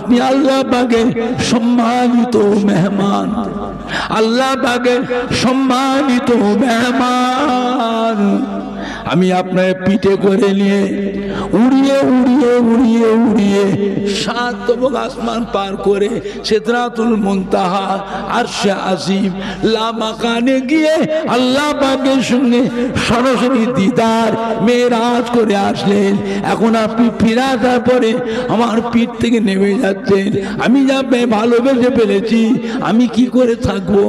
আপনি আল্লাহ পাকের সম্মানিত মেহমান, আল্লাহ পাকের সম্মানিত মেহমান। আমি আপনার পিঠে করে নিয়ে উড়িয়ে উড়িয়ে উড়িয়ে উড়িয়ে 7 তবক আসমান পার করে সিদরাতুল মুনতাহা আরশে আজিম লা মাকানে গিয়ে আল্লাহ পাকের সঙ্গে সরাসরি দিদার মেরাজ করে আসলেন। এখন আপনি ফিরে আসার পরে আমার পিঠ থেকে নেমে যাচ্ছেন। আমি যা ভালোবেসে ফেলেছি, আমি কি করে থাকবো?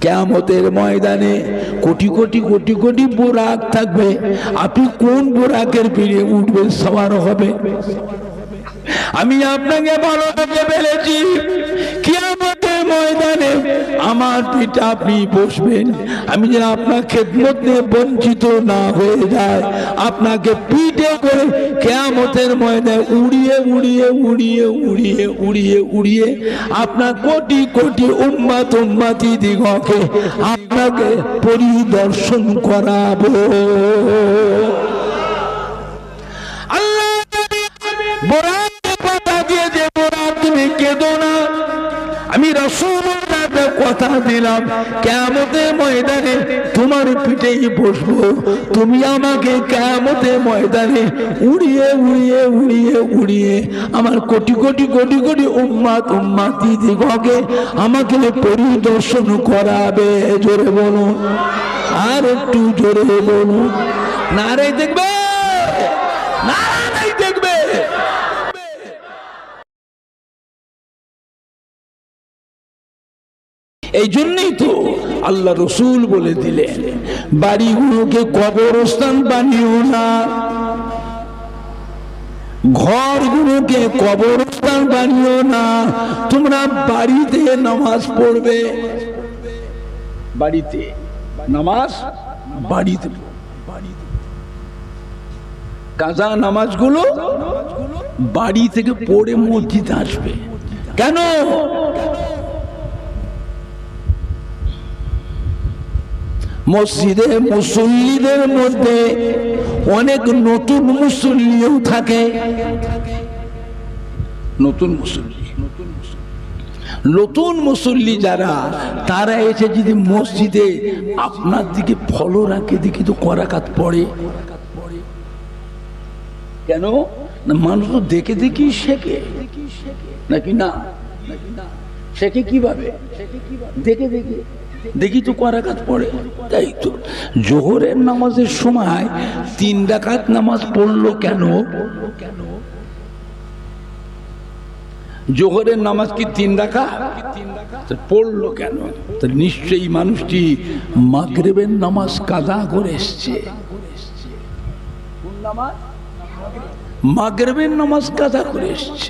কিয়ামতের ময়দানে কোটি কোটি কোটি কোটি বোরাক থাকবে, আপনি কোন বোরাকের পিঠে উঠবেন, সওয়ার হবে? আমি আপনাকে ভালোবেসে ফেলেছি, কিয়ামতের ময়দানে আমার পিঠে আপনি বসবেন। আমি যেন আপনার খেদমত নিয়ে বঞ্চিত না হয়ে যায়, আপনাকে পিঠে করে কিয়ামতের ময়দানে উড়িয়ে উড়িয়ে উড়িয়ে উড়িয়ে উড়িয়ে উড়িয়ে আপনার কোটি কোটি উম্মত উম্মতি দিগকে আপনাকে পরিদর্শন করাবো। আল্লাহ বোরাক কথা দিয়ে যে বোরাক, তুমি কেঁদো না, আমি রাসূলুল্লাহকে কথা দিলাম কিয়ামতের ময়দানে তোমার পিঠেই বসবো। তুমি আমাকে কিয়ামতের ময়দানে উড়িয়ে উড়িয়ে উড়িয়ে উড়িয়ে আমার কোটি কোটি কোটি কোটি উম্মত উম্মতি দিগকে আমাকে পরিদর্শন করাবে। জোরে বলুন, আর একটু জোরে বলুন। নারে দেখবে, নারে দেখবে। এই জন্যই তো আল্লাহ রসুল বলে দিলেন, বাড়িগুলোকে কবরস্থান বানিও না, ঘরগুলোকে কবরস্থান বানিও না। তোমরা বাড়িতে নামাজ পড়বে, বাড়িতে নামাজ, বাড়িতে কাজা নামাজগুলো বাড়ি থেকে পড়ে মসজিদে আসবে। কেন? মসজিদে মুসল্লিদের মধ্যে অনেক নতুন মুসল্লিও থাকে। নতুন মুসল্লি যারা, তারা এসে যদি মসজিদে আপনার দিকে ফলো রাখে, দেখি তো করাকাত পড়ে। কেন না? মানুষ তো দেখে দেখি শেখে নাকি না? শেখে কিভাবে? দেখে দেখে দেখি তো করাকাত পড়ে। তাই তো জোহরের নামাজের সময় 3 রাকাত নামাজ পড়লো কেন? জোহরের নামাজ কি 3 রাকাত পড়লো কেন? তো নিশ্চয়ই মানুষটি মাগরিবের নামাজ কাজা করে এসছে। মাগরিবের নামাজ কাজা করে এসছে।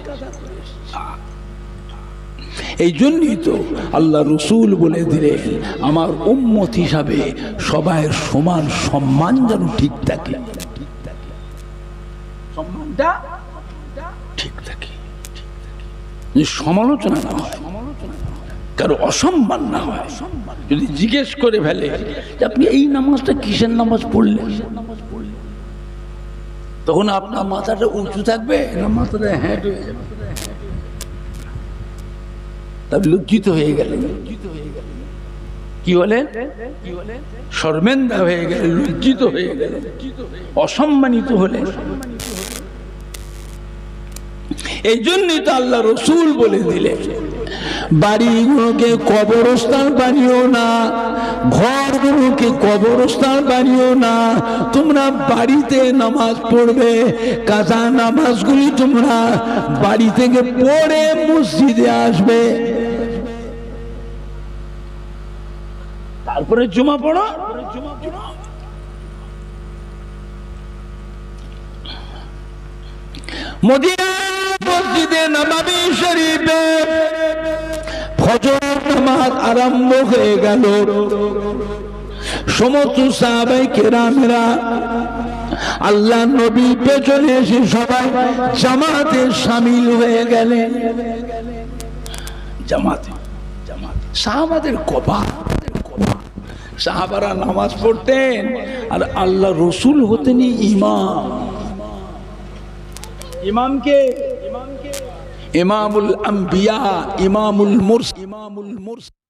এই জন্যই তো আল্লাহ রসুল বলে দিলেন, আমার উম্মত হিসাবে সবাই সমান সম্মান যেন ঠিক থাকে, সম্মানটা ঠিক থাকে, সমালোচনা না হয়, কারো অসম্মান না হয়। যদি জিজ্ঞেস করে ফেলে যে আপনি এই নামাজটা কিসের নামাজ পড়লেন, তখন আপনার মাথাটা উঁচু থাকবে না মাথাটা হ্যাঁ হয়ে যাবে? লজ্জিত হয়ে গেলেন, কি বলেন? শর্মেন্দা হয়ে গেলেন, লজ্জিত হয়ে গেলেন, অসম্মানিত হলেন। এই জন্যই তো আল্লাহ রসুল বলে দিলেন, বাড়িগুলোকে কবরস্থান বানিও না, ঘরগুলোকে কবরস্থান বানিও না। তোমরা বাড়িতে নামাজ পড়বে, কাজা নামাজগুলি তোমরা বাড়ি থেকে পড়ে মসজিদে আসবে, তারপরে জুমা পড়ো। মদিনা মসজিদে নববী শরীফে ফজর নামাজ আরম্ভ হয়ে গেল। সমস্ত সাহাবায়ে কেরামেরা আল্লাহ নবী পেছনে এসে সবাই জামাতে শামিল হয়ে গেলেন। জামাতে সাহাবাদের কপাল, সাহাবারা নামাজ পড়তেন আর আল্লাহ রসুল হতেন ইমাম। ইমামকে ইমামুল আম্বিয়া, ইমামুল মুরসালিন।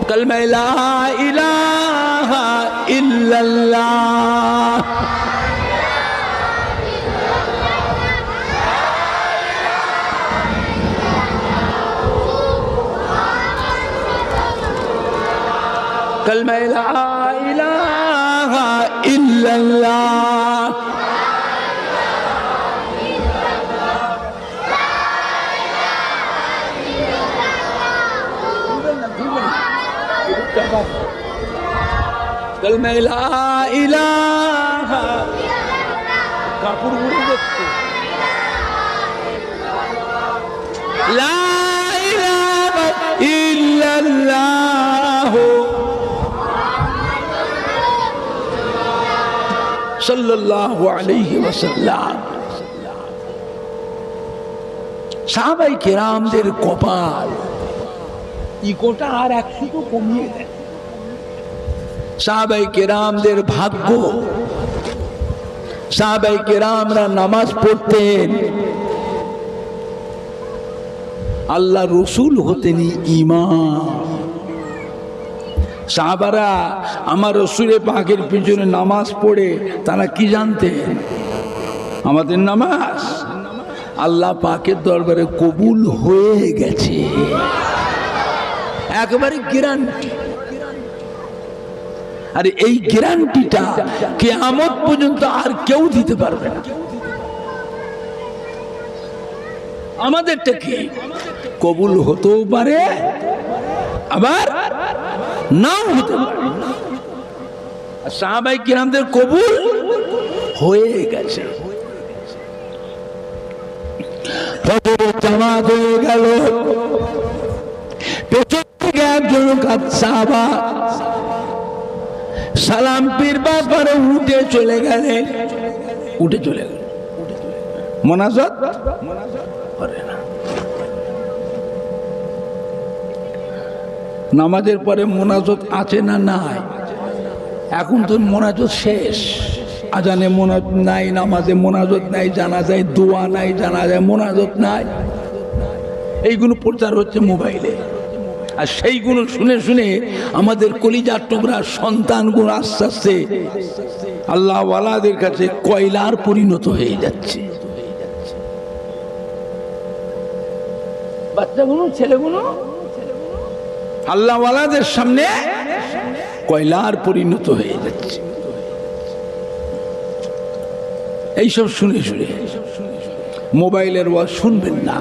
कलमा ला इलाहा इल्लल्लाह। कलमा ला इलाहा इल्लल्लाह। कलमा ला इलाहा, কাপড় উড়ে যাচ্ছে। লা ইলাহা ইল্লাল্লাহ সাল্লাল্লাহু আলাইহি ওয়াসাল্লাম। সাহাবায়ে কেরামদের কপাল ইকোটা আর 100 কমিয়ে দেয়। সাহাবায়ে কেরামদের ভাগ্য, সাহাবায়ে কেরামরা নামাজ পড়তেন, আল্লাহ রসুল হতেনি ইমাম। সাহাবারা আমার রসুলের পাকের পিছনে নামাজ পড়ে তারা কি জানতেন? আমাদের নামাজ আল্লাহ পাকের দরবারে কবুল হয়ে গেছে, একেবারে গ্যারান্টি। আর এই গ্যারান্টিটা কিয়ামত পর্যন্ত আর কেউ দিতে পারবে না। আমাদেরটা কি কবুল হতেও পারে, আবার নাও হতে পারে। সাহাবায়ে কিরামদের কবুল হয়ে গেছে। ফজরের জামাত হয়ে গেল, পেছন থেকে একজন সাহাবা সালাম ফিরবার পরে উঠে চলে গেলেন। মোনাজাত করে না। নামাজের পরে মোনাজাত আছে না নাই? এখন তো মোনাজাত শেষ। আজানে মোনাজাত নাই, নামাজে মোনাজাত নাই, জানাজায় দোয়া নাই, জানাজায় মোনাজাত নাই। এইগুলো প্রচার হচ্ছে মোবাইলে। আর সেইগুলো শুনে শুনে আমাদের কলিজার টুকরা সন্তানগুলো আস্তে আস্তে আল্লাহ ওয়ালাদের কাছে কয়লার পরিণত হয়ে যাচ্ছে। বাচ্চাগুলো, ছেলেগুলো আল্লাহ ওয়ালাদের সামনে কয়লার পরিণত হয়ে যাচ্ছে। এইসব শুনে শুনে মোবাইলের ওয়াজ শুনবেন না।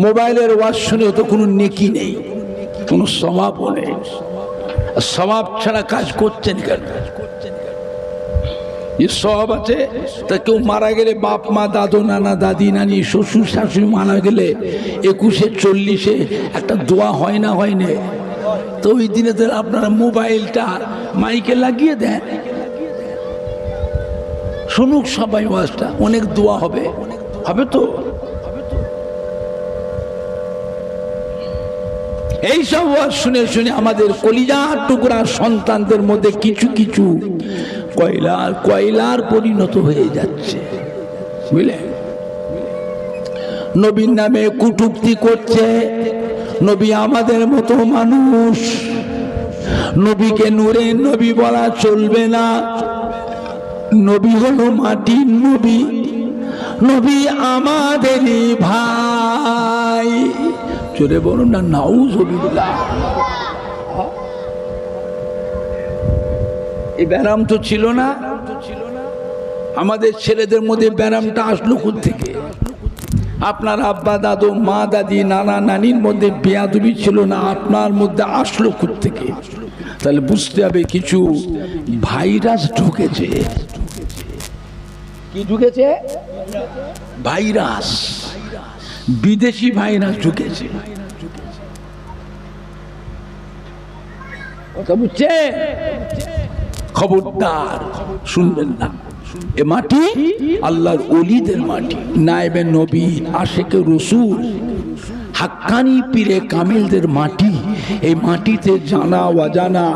মোবাইলের ওয়াজ শুনে তো কোনো নেকি নেই, কোনো সওয়াবও নেই। সওয়াব ছাড়া কাজ করছেন কেন? যে সওয়াব আছে তা কেউ মারা গেলে বাপ মা দাদু নানা দাদি নানি শ্বশুর শাশুড়ি মারা গেলে 21-এ 40-এ একটা দোয়া হয় না, হয় না? তো ওই দিনে তো আপনারা মোবাইলটা মাইকে লাগিয়ে দেন, শুনুক সবাই ওয়াজটা, অনেক দোয়া হবে, হবে তো। এইসব ওয়াজ শুনে শুনে আমাদের কলিজার টুকরা সন্তানদের মধ্যে কিছু কিছু কয়লার পরিণত হয়ে যাচ্ছে, বুঝলেন? নবীর নামে কটূক্তি করছে। নবী আমাদের মতো মানুষ, নবীকে নূরের নবী বলা চলবে না। নবী হলো মাটির নবী, নবী আমাদেরই ভাই। জোরে বলুন না নাউজুবিল্লাহ। এই ব্যারাম তো ছিল না, আমাদের ছেলেদের মধ্যে ব্যারামটা আসলো থেকে। আপনার আব্বা দাদু মা দাদি নানা নানির মধ্যে বেয়াদবি ছিল না, আপনার মধ্যে আসলো থেকে। তাহলে বুঝতে হবে কিছু ভাইরাস ঢুকেছে। কি ঢুকেছে? ভাইরাস, বিদেশি ভাইরাস ঢুকেছে। কথা বুঝছে? খবরদার শুনবেন না। এ মাটি আল্লাহর ওলিদের মাটি, নায়েবে নবী, আশিকে রসুল, হাক্কানি পীরে কামিলদের মাটি। এই মাটিতে জানা অজানা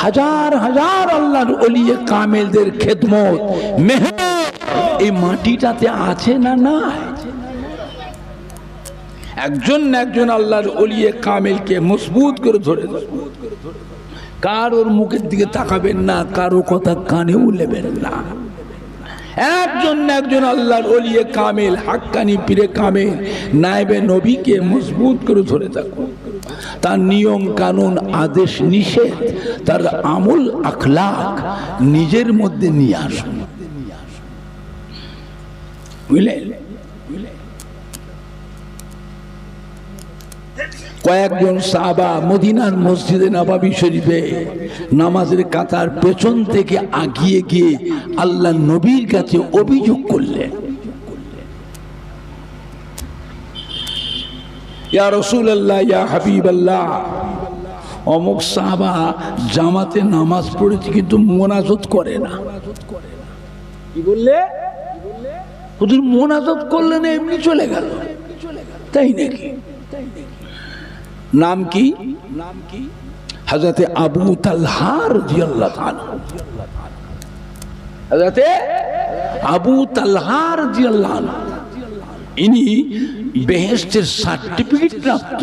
হাজার হাজার আল্লাহর ওলিয়ে কামিলদের খেদমত মেহনত এই মাটিটাতে আছে না না? একজন না একজন আল্লাহর ওলিয়ে কামিলকে মজবুত করে ধরে ধরবে। কারোর মুখের দিকে তাকাবেন না, কারো কথা কানেও নেবেন না। একজন না একজন আল্লাহর ওলিয়ে কামিল, হাক্কানি পীরে কামিল, নায়েবে নবীকে মজবুত করে ধরে থাকুন। তার নিয়ম কানুন আদেশ নিষেধ, তার আমল আখলাক নিজের মধ্যে নিয়ে আসুন। বুঝলেন? কয়েকজন সাহাবা মদিনার মসজিদে নববী শরীফে নামাজের কাতার পেছন থেকে আগিয়ে গিয়ে আল্লাহ নবীর কাছে অভিযোগ করলেন, ইয়া রাসূলুল্লাহ, ইয়া হাবিবাল্লাহ, অমুক সাহাবা জামাতে নামাজ পড়েছে কিন্তু মোনাজাত করে না। কি বললে? হুজুর মোনাজাত করলেন, এমনি চলে গেল। তাই নাকি? নাম কি? হযরতে আবু তালহা রাদিয়াল্লাহু তাআলা। হযরতে আবু তালহা রাদিয়াল্লাহু আনহু, ইনি বেহেশতের সার্টিফিকেট প্রাপ্ত।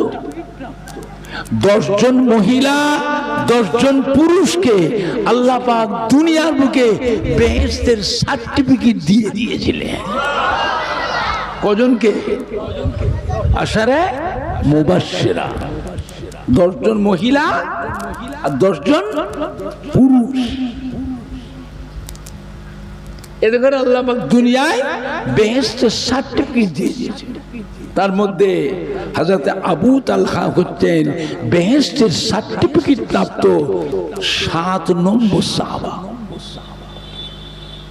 10 জন মহিলা 10 জন পুরুষকে আল্লাহ পাক দুনিয়ার বুকে বেহেশতের সার্টিফিকেট দিয়ে দিয়েছিলেন। কজনকে? আশারে মুবাশশিরা, 10 জন মহিলা আর 10 জন পুরুষ। এদের করে আল্লাহ পাক দুনিয়ায় বেহেশতের সার্টিফিকেট দিয়ে দিয়েছেন। তার মধ্যে হযরত আবু তালহা হচ্ছেন বেহেশতের সার্টিফিকেট প্রাপ্ত 7 নম্বর সাহাবা।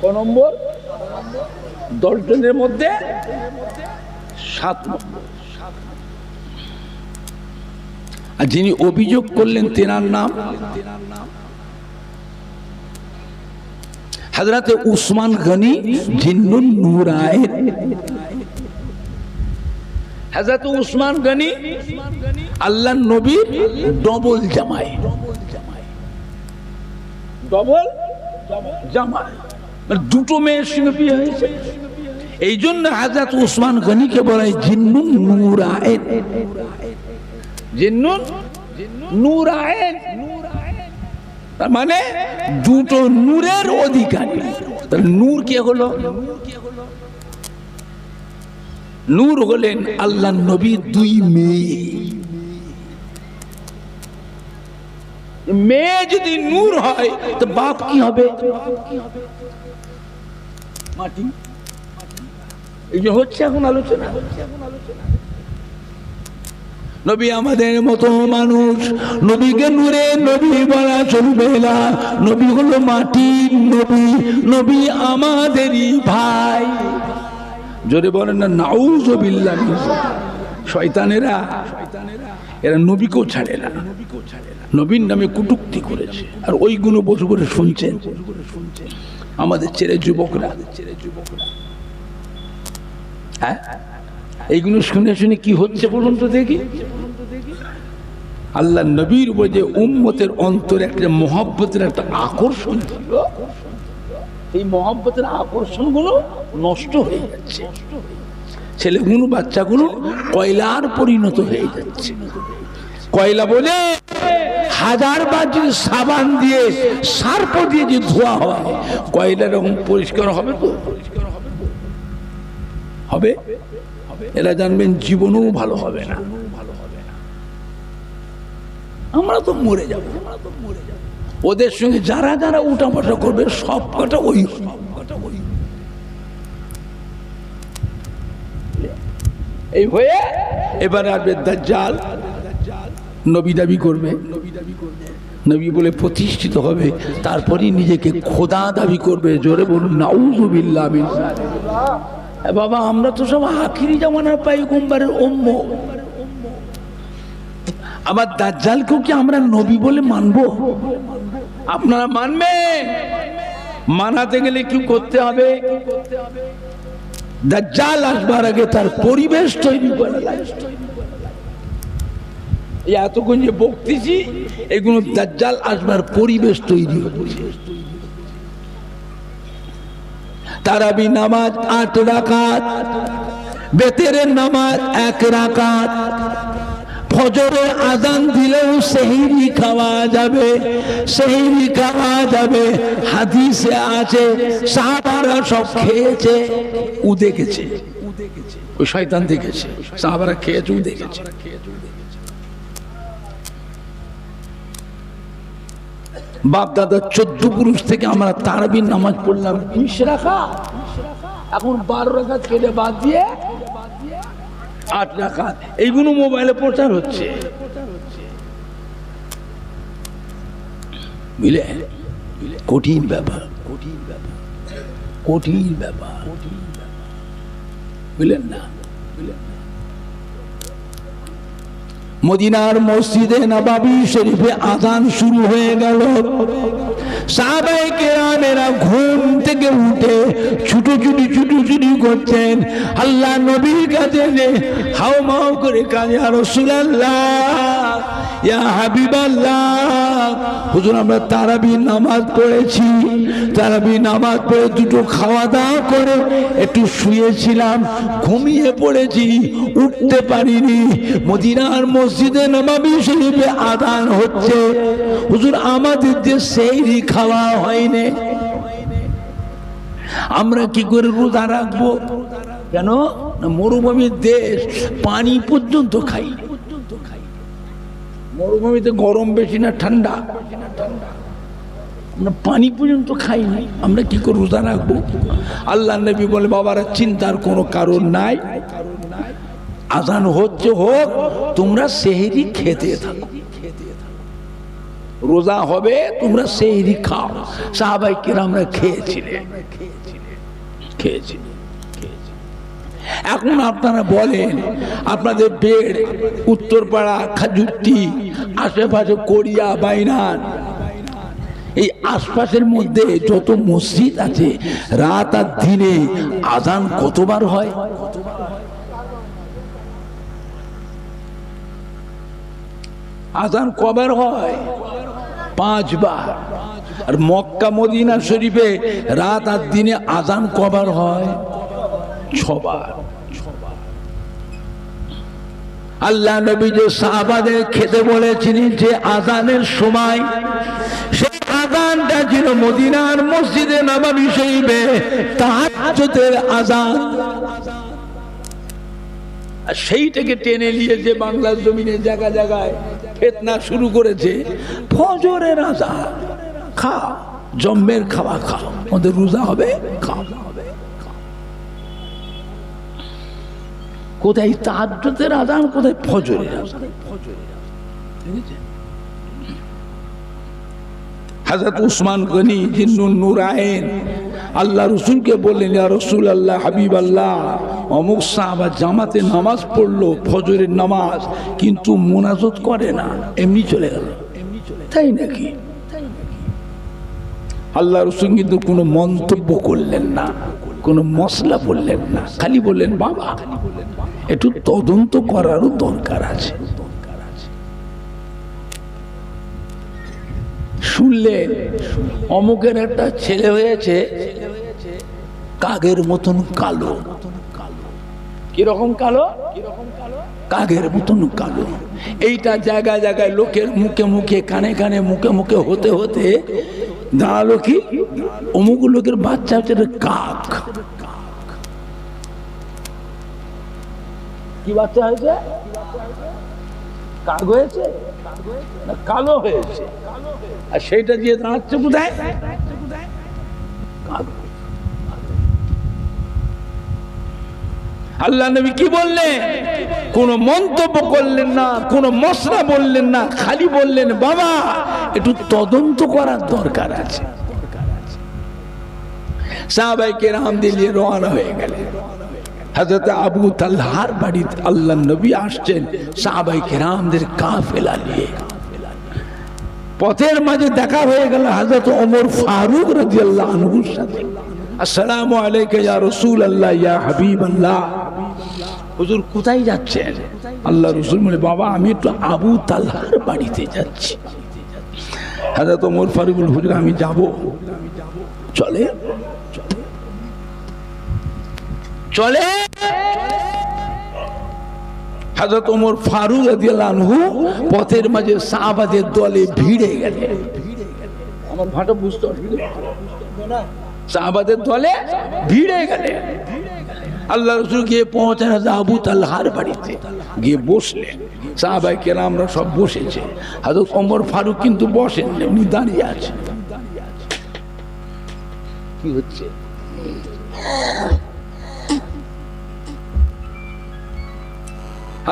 কত নম্বর? 10 জনের মধ্যে 7 নম্বর। আর যিনি অভিযোগ করলেন তেনার নাম হযরত উসমান গনি জিন্নুন নূরায়েন। হযরত উসমান গনি আল্লাহর নবীর ডবল জামাই। ডবল জামাই মানে দুটো মেয়ের সঙ্গে বিয়ে হয়েছে। এই জন্য হযরত উসমান গনিকে বলা হয় জিন্নুন নূরায়েন। জিন্নুন নূরায়েন তার মানে দুটো নূরের অধিকারী। তাহলে নূর কে হলো? নূর হলেন আল্লাহর নবীর 2 মেয়ে। মেয়ে যদি নূর হয় তো বাপ কি হবে? মাটি। এই যে হচ্ছে এখন আলোচনা। নবী আমাদের মতো মানুষ, নবীকে নূরে নবী বলা চলবে না। নবী হলো মাটির নবী, নবী আমাদেরই ভাই। জোরে বলেন না নাউযুবিল্লাহ। শয়তানেরা এরা নবীকেও ছাড়ে না, নবীর নামে কটূক্তি করেছে। আর ওইগুলো বসে বসে শুনছেন আমাদের ছেলে যুবকরা। হ্যাঁ, এইগুলো শুনে শুনে কি হচ্ছে বলুন তো দেখি। আল্লাহ নবীর উপর যে উম্মতের অন্তরে একটা মহব্বতের একটা আকর্ষণ ছিল, এই মহব্বতের আকর্ষণ গুলো নষ্ট হয়ে যাচ্ছে। ছেলেগুলো বাচ্চাগুলো কয়লার পরিণত হয়ে যাচ্ছে। কয়লা বলে 1000 বার যদি সাবান দিয়ে সার্প দিয়ে যদি ধোয়া হয়, কয়লা এরকম পরিষ্কার হবে তো? হবে? এরা জানবেন জীবনেও ভালো হবে না। আমরা তো মরে যাব। ওদের সঙ্গে যারা যারা উঠা বসা করবে সব কটা ওই এই হয়ে এবারে আসবে দাজ্জাল, নবী দাবি করবে, নবী বলে প্রতিষ্ঠিত হবে, তারপরই নিজেকে খোদা দাবি করবে। জোরে বলুন নাউযুবিল্লাহ মিন যালিক। বাবা আমরা তো সব আখিরি জামানার পয়গম্বরের উম্মত, আবার দাজ্জালকেও কি আমরা নবী বলে মানবো? আপনারা মানবেন? মানাতে গেলে কি করতে হবে? দাজ্জাল আসবার আগে তার পরিবেশ তৈরি করা লাগবে। এতক্ষণ যে বকতেছি এগুলো দাজ্জাল আসবার পরিবেশ তৈরি হচ্ছে। তারাবি নামাজ 8 রাকাত, বেতেরের নামাজ 1 রাকাত, ফজরের আজান দিলেও সেহরি খাওয়া যাবে, সেহরি খাওয়া যাবে। হাদিসে আছে সাহাবারা সব খেয়েছে, ও দেখেছে, ওই শয়তান দেখেছে, সাহাবারা খেয়েছে, ও দেখেছে। বাপ দাদা 14 পুরুষ থেকে আমরা তারাবির নামাজ পড়লাম 20 রাকাত, এখন 12 রাকাত কেটে বাদ দিয়ে 8 রাকাত। এইগুলো মোবাইলে প্রচার হচ্ছে, বুঝলে? কঠিন ব্যাপার, কঠিন ব্যাপার, কঠিন ব্যাপার, বুঝলেন না? মদিনার মসজিদে নববী শরীফে আযান শুরু হয়ে গেল। সাহাবায়ে কেরামেরা ঘুম থেকে উঠে ছুটোছুটি করছেন, আল্লাহ নবীর কাছে হাউমাউ করে কাঁদে, ইয়া রাসূলুল্লাহ, ইয়া হাবিবাল্লাহ, হুজুর আমরা তারাবির নামাজ পড়েছি, তারাবির নামাজ পড়ে দুটো খাওয়া দাওয়া করে একটু শুয়েছিলাম, ঘুমিয়ে পড়েছি, উঠতে পারিনি। মদিনার মসজিদে নববী শরীফে আযান হচ্ছে, হুজুর আমাদের যে সেহরি খাওয়া হয়নি, আমরা কি করে রোজা রাখবো? কেন না মরুভূমির দেশ, পানি পর্যন্ত খাই। মরুভূমিতে গরম বেশি না ঠান্ডা, আমরা পানি পর্যন্ত খাই নাই, আমরা কি করে রোজা রাখবো? আল্লাহ নবী বলে বাবারা চিন্তার কোনো কারণ নাই, আযান হচ্ছে হোক, তোমরা সেহরি খেতে থাকো, রোজা হবে তোমরা সেহরি খাও। সাহাবায়ে কেরামরা খেয়েছিলেন। এখন আপনারা বলেন, আপনাদের বেড়, উত্তরপাড়া, খাজুরটি, আশেপাশে কোরিয়া, বাইনান, এই আশপাশের মধ্যে যত মসজিদ আছে, রাত আর দিনে আযান কতবার হয়? আযান কবার হয়? 5 বার। আর মক্কা মদিনা শরীফে রাত আর দিনে আযান কবার হয়? 6 বার। আল্লাহ নবী যে সাহাবাদের খেতে বলেছিলেন যে আযানের সময়, সেই আযানটা ছিল মদিনার মসজিদে নববী শরীফে তাহাজ্জুদের আযান। আর সেইটাকে টেনে নিয়ে যে বাংলার জমিনে জায়গায় জায়গায় ফিতনা শুরু করেছে, ফজরের আযান, খাও জম্মের খাওয়া খাও, ওদের রোজা হবে, খাও। কোথায় তাহাজ্জুদের আযান, কোথায় ফজরের আযান? হযরত উসমান গনি জিন্নুন নুরাইন আল্লাহ রসুলকে বললেন, ইয়া রাসূলুল্লাহ, হাবিবাল্লাহ, অমুক সাহাবা জামাতে নামাজ পড়লো, ফজরের নামাজ, কিন্তু মুনাজাত করে না, এমনি চলে গেল। তাই নাকি? আল্লাহ রসুল কিন্তু কোনো মন্তব্য করলেন না, কোনো মশলা বললেন না, খালি বললেন বাবা একটু তদন্ত করারও দরকার আছে। শুনলেন অমুকের একটা ছেলে হয়েছে কাগের মতন কালো। কিরকম কালো? কাগের মতন কালো। এইটা জায়গায় জায়গায় লোকের মুখে মুখে, কানে কানে, মুখে মুখে হতে হতে দাঁড়ালো কি, অমুক লোকের বাচ্চা হচ্ছে কাক। কি বাচ্চা হয়েছে? কাক হয়েছে না কালো হয়েছে, আর সেইটা দিয়ে দাঁড়াচ্ছে কোথায়? আল্লাহ নবী কি বললেন? কোন মন্তব্য করলেন না, কোন মশলা বললেন না, খালি বললেন বাবা একটু তদন্ত করার দরকার আছে। সাহাবায়ে কেরাম দিল্লি রওনা হয়ে গেলেন। হযরত আবু তালহার বাড়িতে আল্লাহ নবী আসছেন সাহাবায়ে কেরামদের কাফেলা নিয়ে। পথের মাঝে দেখা হয়ে গেল হযরত ওমর ফারুক রাদিয়াল্লাহু আনহুর সাথে। আসসালামু আলাইকা ইয়া রাসূলুল্লাহ ইয়া হাবিবাল্লাহ। হুজুর কোথায় যাচ্ছেন? আল্লাহ রাসূল বলে বাবা আমি একটু আবু তালহার বাড়িতে যাচ্ছি। হযরত ওমর ফারুক বলে হুজুর আমি যাব। চলে চলে হযরত ওমর ফারুক রাদিয়াল্লাহু আনহু পথের মাঝে সাহাবাদের দলে ভিড়ে গেলেন। আমার ভাষা বুঝতে অসুবিধা না, সাহাবাদের দলে ভিড়ে গেলেন। আল্লাহ রাসূল গিয়ে পৌঁছান আবু তালহার বাড়িতে, গিয়ে বসলেন। সাহাবায়ে কেরামরা সব বসেছে, হযরত ওমর ফারুক কিন্তু বসেন, উনি দাঁড়িয়ে আছেন। কি হচ্ছে?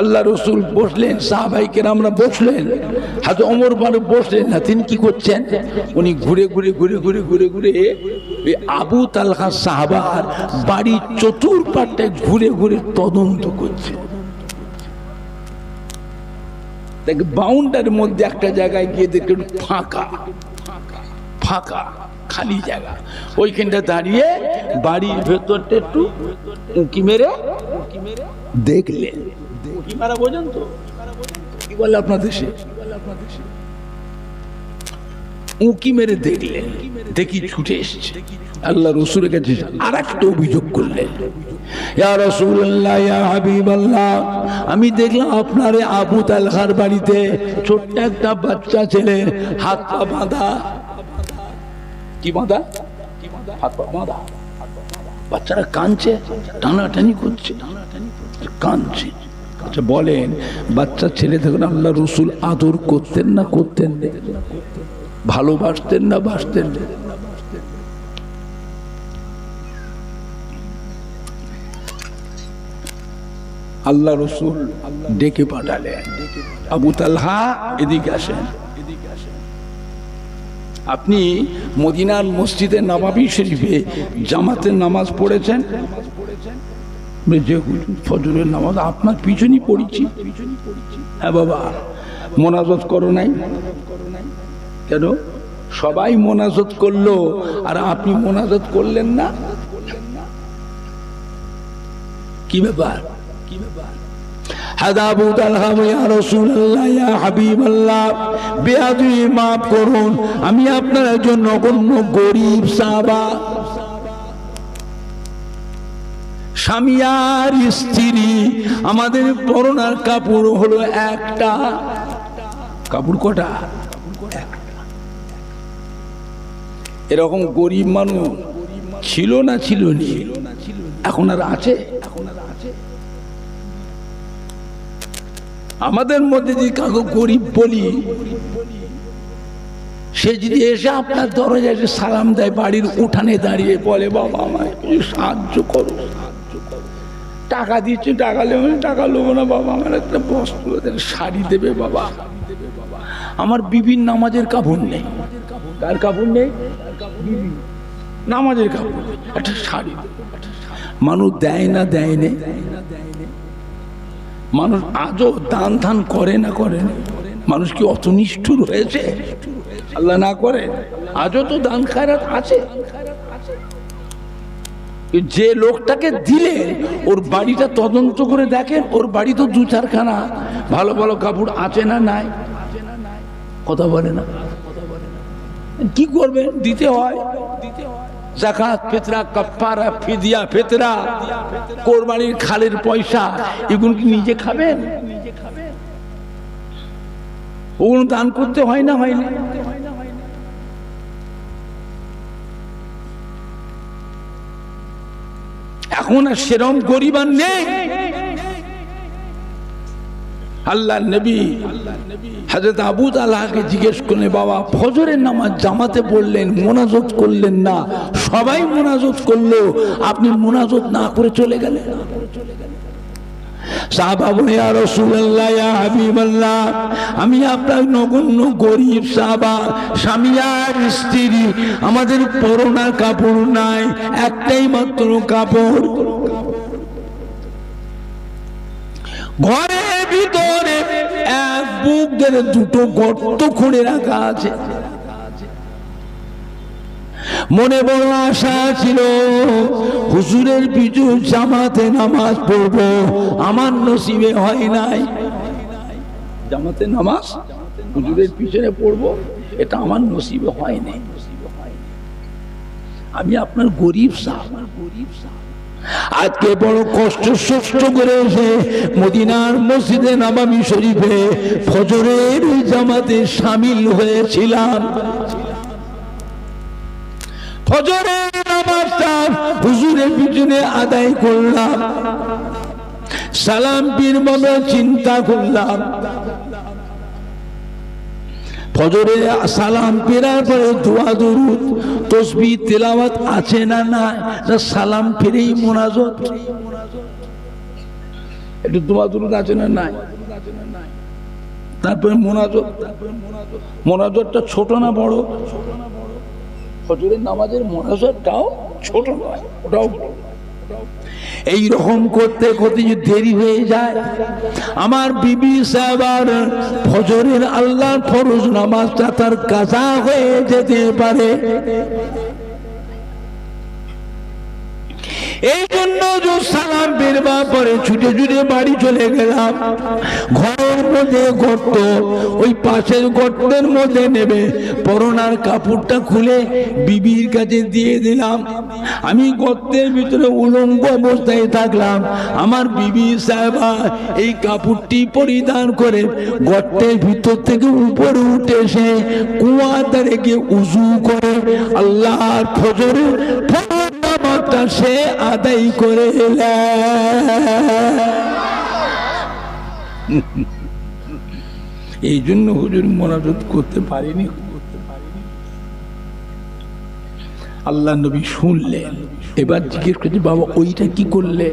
আল্লাহ রসুল বসলেন, সাহাবায়ে কেরামরা বসলেন, হযরত ওমর ফারুক বসলেন না। তিনি কি করছেন? উনি ঘুরে ঘুরে ঘুরে ঘুরে ঘুরে ঘুরে আবু তালহা সাহাবার বাড়ির চতুর্পাটে ঘুরে ঘুরে তদন্ত করছে। দেখ বাউন্ডারির মধ্যে একটা জায়গায় গিয়ে দেখে ফাঁকা ফাঁকা খালি জায়গা, ওইখানটা দাঁড়িয়ে বাড়ির ভেতরটা একটু উঁকি মেরে দেখলেন। উঁকি মারা বোঝেন তো কি বলে আপনার দেশে? উঁকি মেরে দেখলেন, দেখি ছুটে এসছে। আল্লাহ রসুলের কাছে আর একটা অভিযোগ করলেন, ইয়া রাসূলুল্লাহ ইয়া হাবিবাল্লাহ, আমি দেখলাম আপনার আবু তালহার বাড়িতে ছোট্ট একটা বাচ্চা ছেলে, হাত পা বাঁধা। কি বাঁধা? হাত পা বাঁধা। বাচ্চারা কাঁদছে, টানাটানি করছে, কাঁদছে। আচ্ছা বলেন, বাচ্চা ছেলে দেখুন আল্লাহ রসুল আদর করতেন না করতেন না? ভালোবাসতেন না বাসতেন না? আল্লাহ রসুল ডেকে পাঠালেন, আবু তালহা এদিকে আসেন। আপনি মদিনার মসজিদে নববী শরীফে জামাতের নামাজ পড়েছেন? যে ফজরের নামাজ আপনার পিছনই পড়েছি। হ্যাঁ বাবা, মোনাজাত করো নাই কেন? সবাই মোনাজাত করলো আর আপনি মোনাজাত করলেন না, কি ব্যাপার? কি ব্যাপার? আবু তালহা ইয়া রাসূলুল্লাহ ইয়া হাবিবাল্লাহ, বেয়াদবি মাফ করুন, আমি আপনার একজন নগণ্য গরীব সাহাবা। স্বামী আর স্ত্রী, আমাদের পরনার কাপড় হলো একটা। কাপড় কটা? এরকম গরিব মানুষ ছিল না? ছিল নি? এখন আর আছে? আমাদের মধ্যে যদি কাউকে গরিব বলি, সে যদি এসে আপনার দরজায় এসে সালাম দেয়, বাড়ির উঠানে দাঁড়িয়ে বলে বাবা আমায় সাহায্য করো, টাকা দিচ্ছি, টাকা নেবো না, টাকা নেবো না বাবা, আমার একটা বস্ত্র দেন, শাড়ি দেবে বাবা, আমার বিবির নামাজের কাপড় নেই। কার কাপড় নেই? নামাজের কাপড়, একটা শাড়ি। মানুষ দেয় না? দেয় না? মানুষ আজও দান ধান করে না? করে না? মানুষ কি অত নিষ্ঠুর হয়েছে? আল্লাহ না করে, আজও তো দান খায়রাত আছে। যে লোকটাকে দিলে ওর বাড়িটা তদন্ত করে দেখেন, ওর বাড়ি তো দু চারখানা ভালো ভালো কাপড় আছে না নাই? কথা বলে না? কি করবেন? দিতে হয়। যাকাত, ফিতরা, কাফারা, ফিদিয়া, ফিতরা, কোরবানির খালের পয়সা, এগুলো কি নিজে খাবেন? ওগুলো দান করতে হয় না? হয় না? এখন আর সেরম গরিব আর নেই। আল্লাহ নবী হযরত আবু তালহাকে জিজ্ঞেস করলেন, বাবা ফজরের নামাজ জামাতে পড়লেন, মুনাজাত করলেন না, সবাই মুনাজাত করলো, আপনি মুনাজাত না করে চলে গেলেন। সাহাবা বলে, ইয়া রাসূলুল্লাহ, ইয়া হাবিবাল্লাহ, আমি আপনার নগণ্য গরিব সাহাবা, স্বামী আর স্ত্রী, আমাদের পরনার কাপড় নাই, একটাই মাত্র কাপড়, ঘরের ভিতরে এক বুক ধরে দুটো গর্ত খুঁড়ে রাখা আছে। মনে বড় আশা ছিল হুজুরের পিছু জামাতে নামাজ পড়ব, আমার নসিবে হয় নাই। জামাতে নামাজ হুজুরের পিছনে পড়ব, এটা আমার নসিবে হয় নাই। আমি আপনার গরিব সাহেব, আজকে বড় কষ্ট সৃষ্ট করে এসে মদিনার মসজিদে নববী শরীফে ফজরের জামাতে শামিল হয়েছিলাম। ফজরের নামাজটা হুজুরের পিছনে আদায় করলাম, সালাম পীর বাবা চিন্তা করলাম, ফজরে সালাম ফেরার পরে দোয়া দরুদ তাসবিহ তেলাওয়াত আছে না না, সালাম ফিরেই মুনাজাত, একটু দোয়া দরুদ আছে না নাই, তারপরে মুনাজাত। মুনাজাতটা ছোট না বড়? ফজরের নামাজের মুনাজাতটাও ছোট নয়, ওটাও বড়। এই রকম করতে করতে যে দেরি হয়ে যায়, আমার বিবি সাহেবার ফজরের আল্লাহর ফরজ নামাজটা তার কাজা হয়ে যেতে পারে। এই জন্য যে সালাম বেরবার পরে ছুটে ছুটে বাড়ি চলে গেলাম। ঘরের মধ্যে গর্ত, ওই পাশের গর্তের মধ্যে নেবে পরনার কাপড়টা খুলে বিবির কাছে দিয়ে দিলাম। আমি গর্তের ভিতরে উলঙ্গ অবস্থায় থাকলাম, আমার বিবি সাহেবা এই কাপড়টি পরিধান করে গর্তের ভিতর থেকে উপরে উঠে এসে কুয়াতে রেখে উজু করে আল্লাহর ফজরের নামাজটা সে আদায় করে এই জন্য হুজুর মুনাজাত করতে পারিনি। আল্লাহ নবী শুনলেন, এবার জিজ্ঞেস করছে, বাবা ওইটা কি করলে?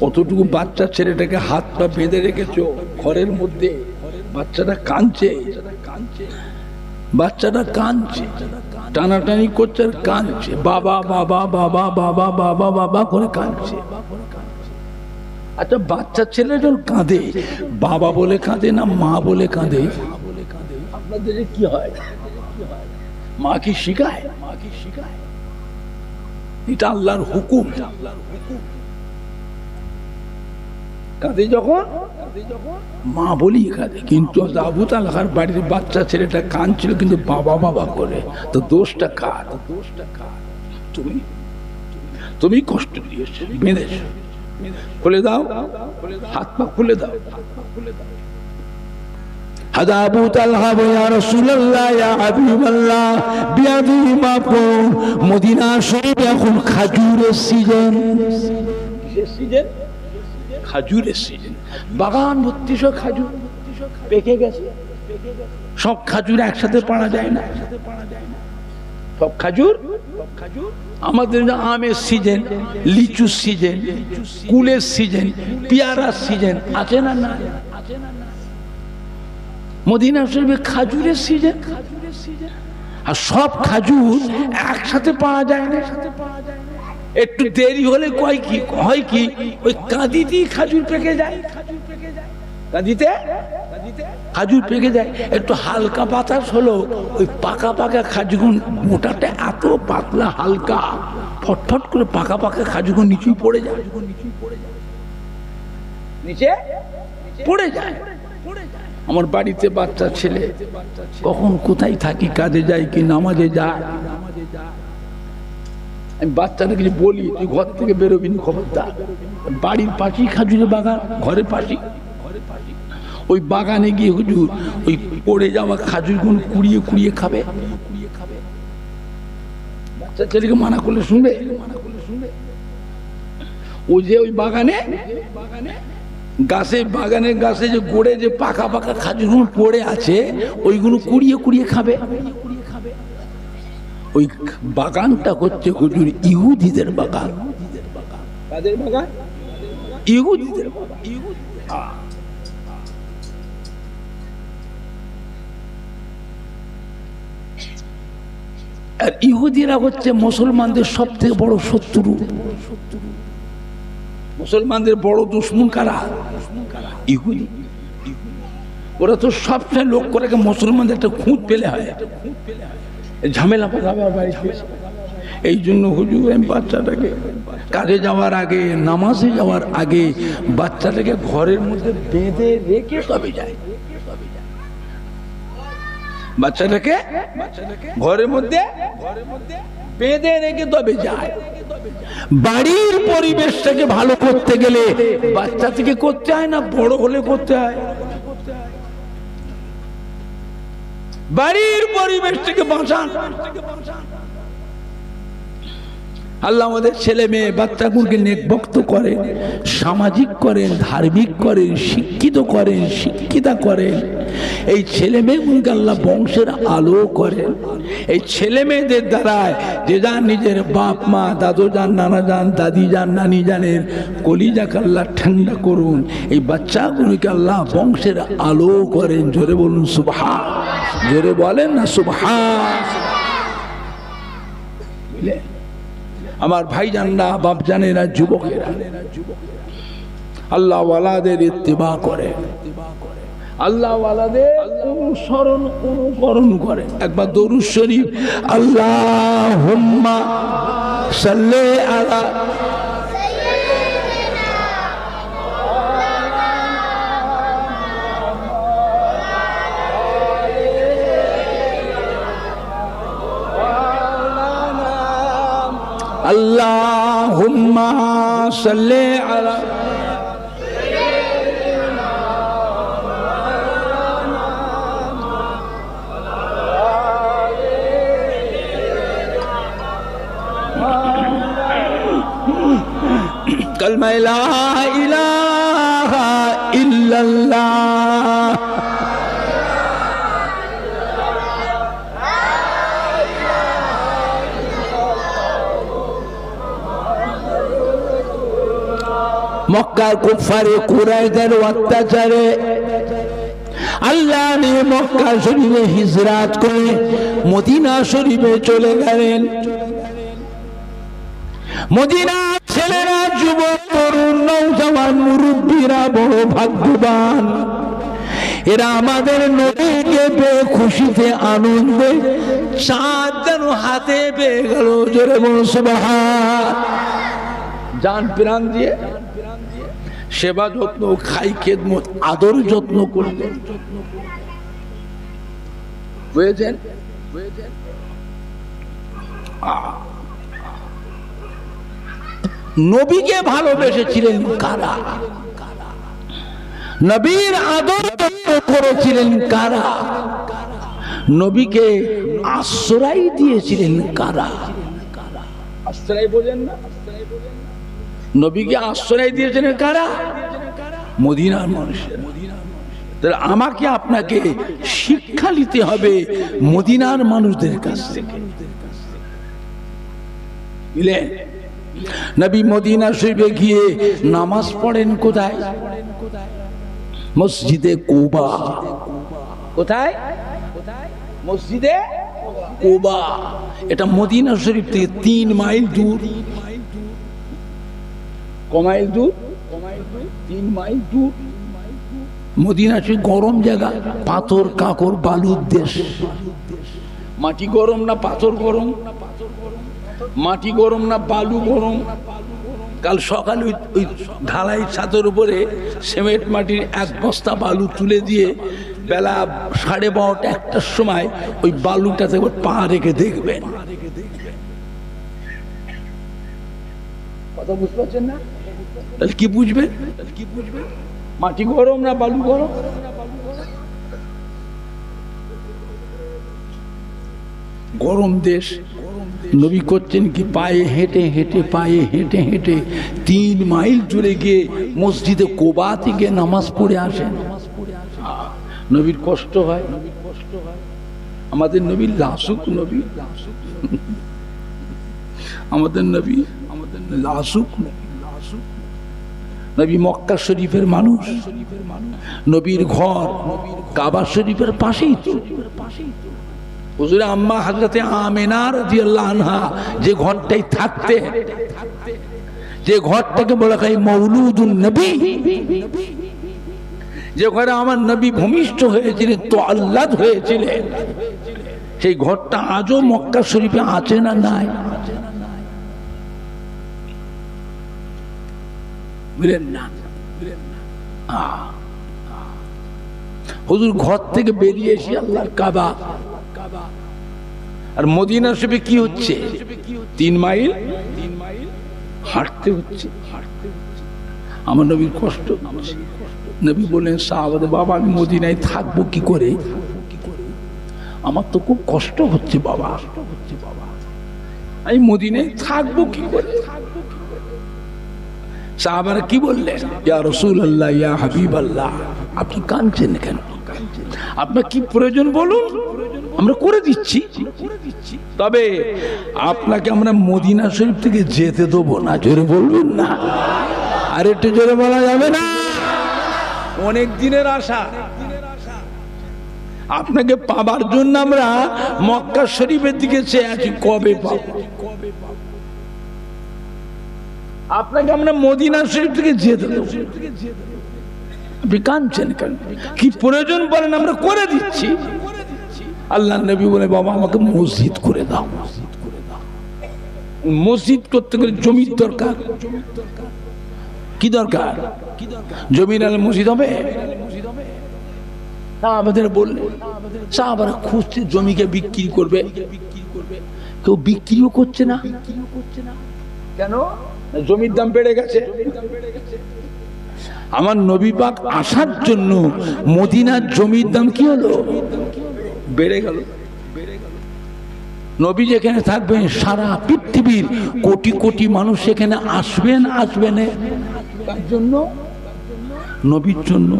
অতটুকু বাচ্চা ছেলেটাকে হাত পা বেঁধে রেখেছো ঘরের মধ্যে, বাচ্চাটা কাঁদছে, বাচ্চাটা কাঁদছে, টানাটানি করছে আর কাঁদছে, বাবা বাবা বাবা বাবা বাবা বাবা করে কাঁদছে। আচ্ছা বাচ্চা ছেলে যখন কাঁদে, বাবা বলে কাঁদে না মা বলে কাঁদে? আপনাদের কি হয়? মা কি শিখায়? মা কি শিখায়? এটা আল্লাহর হুকুম। কাঁদে যখন মা বলি কাঁদে, কিন্তু আবু তালহার বাড়ির বাচ্চা ছেলেটা কাঁদছিল কিন্তু বাবা বাবা করে, তো দোষটা কার? তুমি কষ্ট দিয়েছো, বেঁধেছো, খুলে দাও, হাত পা খুলে দাও। আবু তালহা বলে, ইয়া রাসূলুল্লাহ, ইয়া হাবিবাল্লাহ, বিয়াদি মাফ করুন, মদিনা শরীফে এখন খাজুরের সিজন। কিসের সিজন? খাজুরের সিজন। বাগান ভর্তি সব খাজুর পেকে গেছে। সব খাজুর একসাথে পাড়া যায় না, সব খাজুর। আমাদের আমের সিজন, লিচুর সিজন, কুলের সিজন, পেয়ারার সিজন আছে না? না। মদিনা শরীফে খাজুরের সিজন, আর সব খাজুর একসাথে পাওয়া যায় না। একটু দেরি হলে কয় কি হয় কি, ওই কাঁদিতেই খাজুর পেকে যায়, কাঁদিতে খাজুর পেকে যায়। একটু হালকা বাতাস হলো, ওই পাকা পাকা খাজুর, মোটাটা এত পাতলা হালকা, ফটফট করে পাকা পাকা খাজুর নিচেই পড়ে যায়, নিচে পড়ে যায়। আমার বাড়িতে বাচ্চা ছেলে, কখন কোথায় থাকি, কাজে যায় কি নামাজে যায়, আমি বাচ্চাটা কিছু বলি, তুই ঘর থেকে বেরোবি না, খবরদার। বাড়ির পাশেই খাজুরের বাগান, ঘরের পাশেই। ওই বাগানে গিয়ে হুজুর ওই পড়ে যাওয়া খাজুরগুলো কুড়িয়ে কুড়িয়ে খাবে। বাচ্চা ছেলেকে মানা করলে শুনবে? ও যে ওই বাগানে গাছে, বাগানের গাছে যে গোড়ে যে পাকা পাকা খাজুর পড়ে আছে, ওইগুলো কুড়িয়ে কুড়িয়ে খাবে। ওই বাগানটা হচ্ছে হুজুর ইহুদিদের বাগান। কাদের বাগান? ইহুদিদের বাগান। আর ইহুদিরা হচ্ছে মুসলমানদের সব থেকে বড় শত্রু। মুসলমানদের বড় দুশ্মন কারা? ইহুদি। ওরা তো সবসময় লোক করে মুসলমানদের একটা খুঁত পেলে হয়, ঝামেলা পাকাবে বাড়িতে। এই জন্য হুজুর আমি বাচ্চাটাকে কাজে যাওয়ার আগে, নামাজে যাওয়ার আগে বাচ্চাটাকে ঘরের মধ্যে বেঁধে রেখে তবে যায়। বাচ্চাটাকে ঘরের মধ্যে বেঁধে রেখে তবে যায়। বাড়ির পরিবেশটাকে ভালো করতে গেলে বাচ্চা থেকে করতে হয় না বড় হলে করতে হয়? বাড়ির পরিবেশটাকে বাঁচান। আল্লাহ আমাদের ছেলে মেয়ে বাচ্চাগুলোকে নেকবক্ত করেন, সামাজিক করেন, ধার্মিক করেন, শিক্ষিত করেন, শিক্ষিতা করেন। এই ছেলে মেয়েগুলোকে আল্লাহ বংশের আলো করেন। এই ছেলে মেয়েদের দ্বারায় যে যার নিজের বাপ মা, দাদু যান, নানা যান, দাদি যান, নানি জানের কলিজাকে আল্লাহ ঠান্ডা করুন। এই বাচ্চাগুলোকে আল্লাহ বংশের আলো করেন। জোরে বলুন সুবহান। জোরে বলেন না সুবহান। আমার ভাইজানরা, বাপজানেরা, যুবকেরা, আল্লাহ ওয়ালাদের ইত্তিবা করে, আল্লাহ ওয়ালাদের অনুসরণ অনুকরণ করে। একবার দরুদ শরীফ আল্লাহুম্মা সাল্লি আলা আল্লাহুম্মা সাল্লি আলা কালমা লা ইলাহা ইল্লাল্লাহ। মক্কার কুফারে কুরাইশদের অত্যাচারে আল্লাহ নিয়ে মক্কা শরীফে হিজরাত করে মদিনা শরীফে চলে গেলেন। মদিনার ছেলেরা, যুবক, তরুণ, নওজওয়ান, মুরব্বীরা বড় ভাগ্যবান। এরা আমাদের নবীকে পেয়ে খুশিতে আনন্দে চাঁদ যেন হাতে পেয়ে গেল। জোরে বলুন সুবহান। জান প্রাণ দিয়ে সেবা যত্ন, খাই খেদমত, আদর যত্ন করলেন। বুঝেছেন? নবীকে ভালোবেসেছিলেন কারা? নবীর আদর যত্ন করেছিলেন কারা? নবীকে আশ্রয় দিয়েছিলেন কারা? আশ্রয় বোঝেন না? নবীকে আশ্রয় দিয়েছিলেন কারা? মদিনার মানুষের। তাহলে আমাকে আপনাকে শিক্ষা নিতে হবে মদিনার মানুষদের কাছ থেকে। বুঝলেন? নবী মদিনা শরীফে গিয়ে নামাজ পড়েন কোথায়? মসজিদে কুবা। কোথায়? মসজিদে কুবা। এটা মদিনা শরীফ থেকে 3 মাইল দূর। কমাইল দূর? 3 মাইল দূর। মদিনা শরীফ গরম জায়গা, পাথর কাকর বালুর দেশ। মাটি গরম না পাথর গরম? মাটি গরম না বালু গরম? কাল সকালে ওই ঢালাই ছাদের উপরে সিমেন্ট মাটির 1 বস্তা বালু তুলে দিয়ে বেলা 12:30 1টার সময় ওই বালুটাতে পা রেখে দেখবেন। কথা বুঝতে পারছেন না? তাহলে কি বুঝবেন? মাটি গরম না বালু গরম? গরম দেশ, নবী করছেন কি পায়ে হেঁটে হেঁটে 3 মাইল জুড়ে গিয়ে মসজিদে কোবা থেকে নামাজ পড়ে আসেন। নবীর কষ্ট হয়। আমাদের নবী লাসুক নবী, আমাদের নবী লাসুক নবী মক্কা শরীফের মানুষ, নবীর ঘর কাবা শরীফের পাশেই তো। হুজুরে আম্মা হযরতে আমিনা রাদিয়াল্লাহু আনহা যে ঘরটাই থাকতেন, যে ঘরটাকে বলা হয় মৌলুদুন নবী, যে ঘরে আমার নবী ভূমিষ্ঠ হয়েছিলেন, তো আল্লাহ হয়েছিলেন, সেই ঘরটা আজও মক্কা শরীফে আছে না নাই? বুঝলেন না? হুজুর ঘর থেকে বেরিয়ে এসে আল্লাহর কাবা, আর মদিনা শরীফে কি হচ্ছে? 3 মাইল হাঁটতে হচ্ছে। আমার নবীর কষ্ট। নবী বললেন সাহাবাদের, বাবা আমি মদিনায় থাকবো কি করে? আমার তো খুব কষ্ট হচ্ছে বাবা, আমি মদিনায় থাকবো কি করে? সাহাবারা কি বললেন? ইয়া রাসূলুল্লাহ, ইয়া হাবিবাল্লাহ, আপনি কাঁদছেন কেন? আপনার কি প্রয়োজন বলুন, আমরা করে দিচ্ছি। তবে আপনাকে আমরা মদিনা শরীফ থেকে যেতে দেবো না। জোরে বলবেন না, আর একটু জোরে বলা যাবে না? অনেক দিনের আশা, আপনাকে পাবার জন্য আমরা মক্কা শরীফের দিকে চেয়ে আছি, কবে পাবো? আপনাকে আমরা মদিনা শরীফ থেকে যেতে দেবো। আপনি কাঁদছেন কেন? কি প্রয়োজন বলেন, আমরা করে দিচ্ছি। আল্লাহ নবী বলে, বাবা আমাকে মসজিদ করে দাও। মসজিদ করতে গেলে জমির দরকার। কি দরকার? জমির আল মসজিদ হবে? আমাদের বললে সাহাবারা খুঁজছে জমিকে বিক্রি করবে, কেউ বিক্রিও করছে না। কেন? জমির দাম বেড়ে গেছে। আমার নবী পাক আসার জন্য মদিনার জমির দাম কি হলো? বেড়ে গেল। নবী যেখানে থাকবেন সারা পৃথিবীর কোটি কোটি মানুষ সেখানে আসবেন। তার জন্য, নবীর জন্য।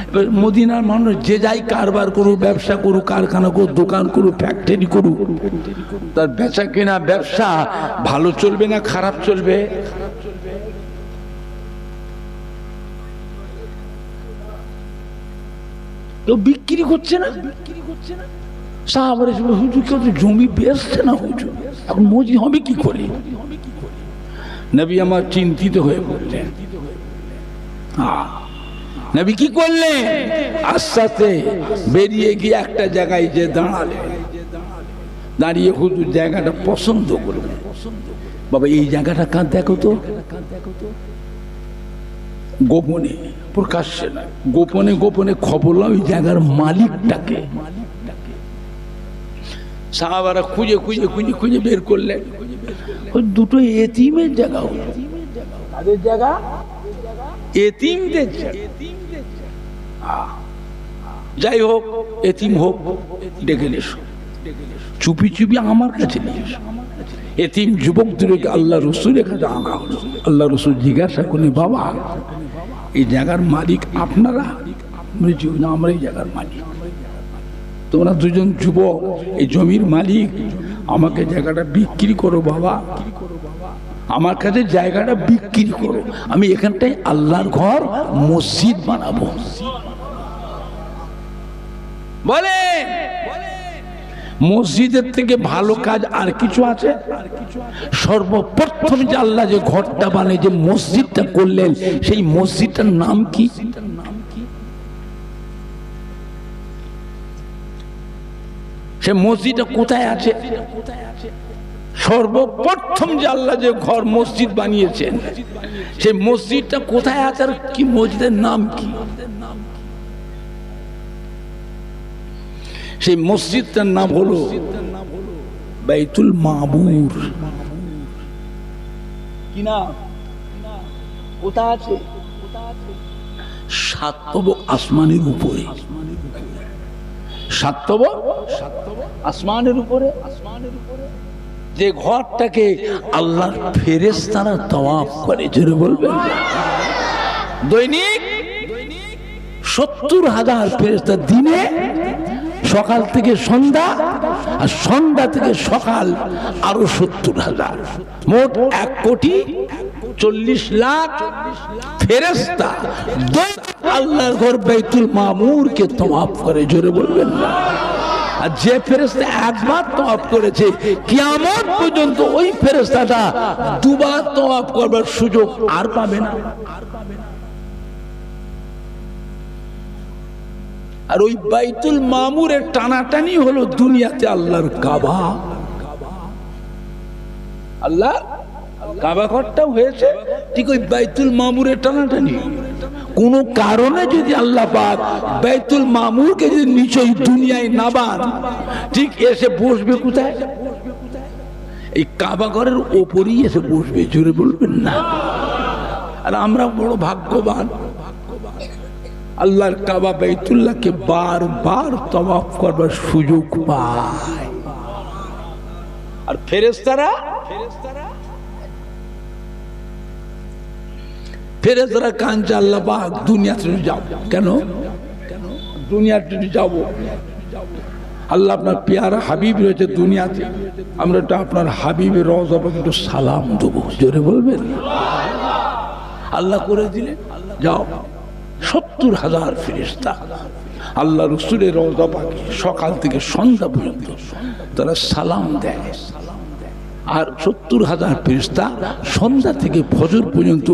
এবার মদিনার মানুষ যে যাই কারবার করুক, ব্যবসা করুক, কারখানা করুক, দোকান করুক, ফ্যাক্টরি করুক, তার বেচা কেনা ব্যবসা ভালো চলবে না খারাপ চলবে? তো বিক্রি করছে না। সাহাবারা হুজুর কেউ জমি বেচছে না, হুজুর এখন মসজিদ হবে কি করে? নবী আমার চিন্তিত হয়ে পড়লেন। নবী কি করলেন? আস্তে বেরিয়ে গিয়ে একটা জায়গায় যে দাঁড়ালেন, দাঁড়িয়ে হুজুর জায়গাটা পছন্দ করলেন। বাবা এই জায়গাটা কার দেখো তো। গোপনে, প্রকাশ্যে না, গোপনে গোপনে খবর ওই জায়গার মালিকটাকে। সাহাবারা খুঁজে খুঁজে খুঁজে খুঁজে বের করলেন, ওই দুটো এতিমের জায়গা। তাদের জায়গা এতিমদের জায়গা। যাই হোক, এতিম হোক, ডেকে এসো, চুপি চুপি আমার কাছে নিয়ে এসো। এতিম যুবকদেরকে আল্লাহ রসুলের কাছে আনা হলো। আল্লাহ রসুল জিজ্ঞাসা করলেন, বাবা এই জায়গার মালিক আপনারা? আমরা এই জায়গার মালিক। তোমরা দুজন যুবক এই জমির মালিক, আমাকে জায়গাটা বিক্রি করো বাবা, আমার কাছে জায়গাটা বিক্রি করো, আমি এখানটায় আল্লাহর ঘর মসজিদ বানাবো। বলে মসজিদের থেকে ভালো কাজ আর কিছু আছে? সর্বপ্রথম যে আল্লাহ যে ঘরটা বানিয়ে যে মসজিদটা করলেন, সেই মসজিদটার নাম কি? সে মসজিদটা কোথায় আছে? সর্বপ্রথম যে আল্লাহ যে ঘর মসজিদ বানিয়েছেন, সেই মসজিদটা কোথায় আছে আর কি মসজিদের নাম কি? সেই মসজিদটার নাম হলো বাইতুল মামুর। কি নাম? কোথায় আছে? 7 আসমানের উপরে। সাতব আসমানের উপরে, যে ঘরটাকে আল্লাহর ফেরেশতারা তাওয়াফ করে, জোরে বলবেন। দৈনিক 70,000 ফেরেশতা, দিনে সকাল থেকে সন্ধ্যা, আর সন্ধ্যা থেকে সকাল আরো 70,000, মোট 1,40,00,000 ফেরেশতা আল্লাহর ঘর বাইতুল মামুরকে তাওয়াফ করে, জোরে বলবেন না। আর যে ফেরেশতা একবার তাওয়াফ করেছে, কিয়ামত পর্যন্ত ওই ফেরেশতাটা দুবার তাওয়াফ করবার সুযোগ আর পাবে না। আর ওই বাইতুল মামুরের টানাটানি হলো দুনিয়াতে আল্লাহর কাবা। আল্লাহ কাবা ঘরটাও হয়েছে ঠিক ওই বাইতুল মামুরের টানাটানি। কোন কারণে যদি আল্লাহ পাক বাইতুল মামুরকে যদি নিচে দুনিয়ায় নাবান, ঠিক এসে বসবে কোথায়? এই কাবা ঘরের ওপরই এসে বসবে, জোরে বলবেন না। আর আমরা বড় ভাগ্যবান, আল্লাহর কাবা বাইতুল্লাহকে বারবার তাওয়াফ করবার সুযোগ পায়। আর ফেরেশতারা কাঁদছে, আল্লাহ পাক দুনিয়াতে যাব কেন? দুনিয়াতে যাব, আল্লাহ আপনার পেয়ারা হাবিব রয়েছে দুনিয়াতে, আমরা তো আপনার হাবিবের রওজা পাকে একটু সালাম দেবো, জোরে বলবেন। আল্লাহ করে দিলে যাও, 70,000 ফেরেশতা আল্লাহ রসুলের রওজা পাকে সকাল থেকে সন্ধ্যা পর্যন্ত তারা সালাম দেয়। আর 70,000 ফেরেশতা সন্ধ্যা থেকে ফজর পর্যন্ত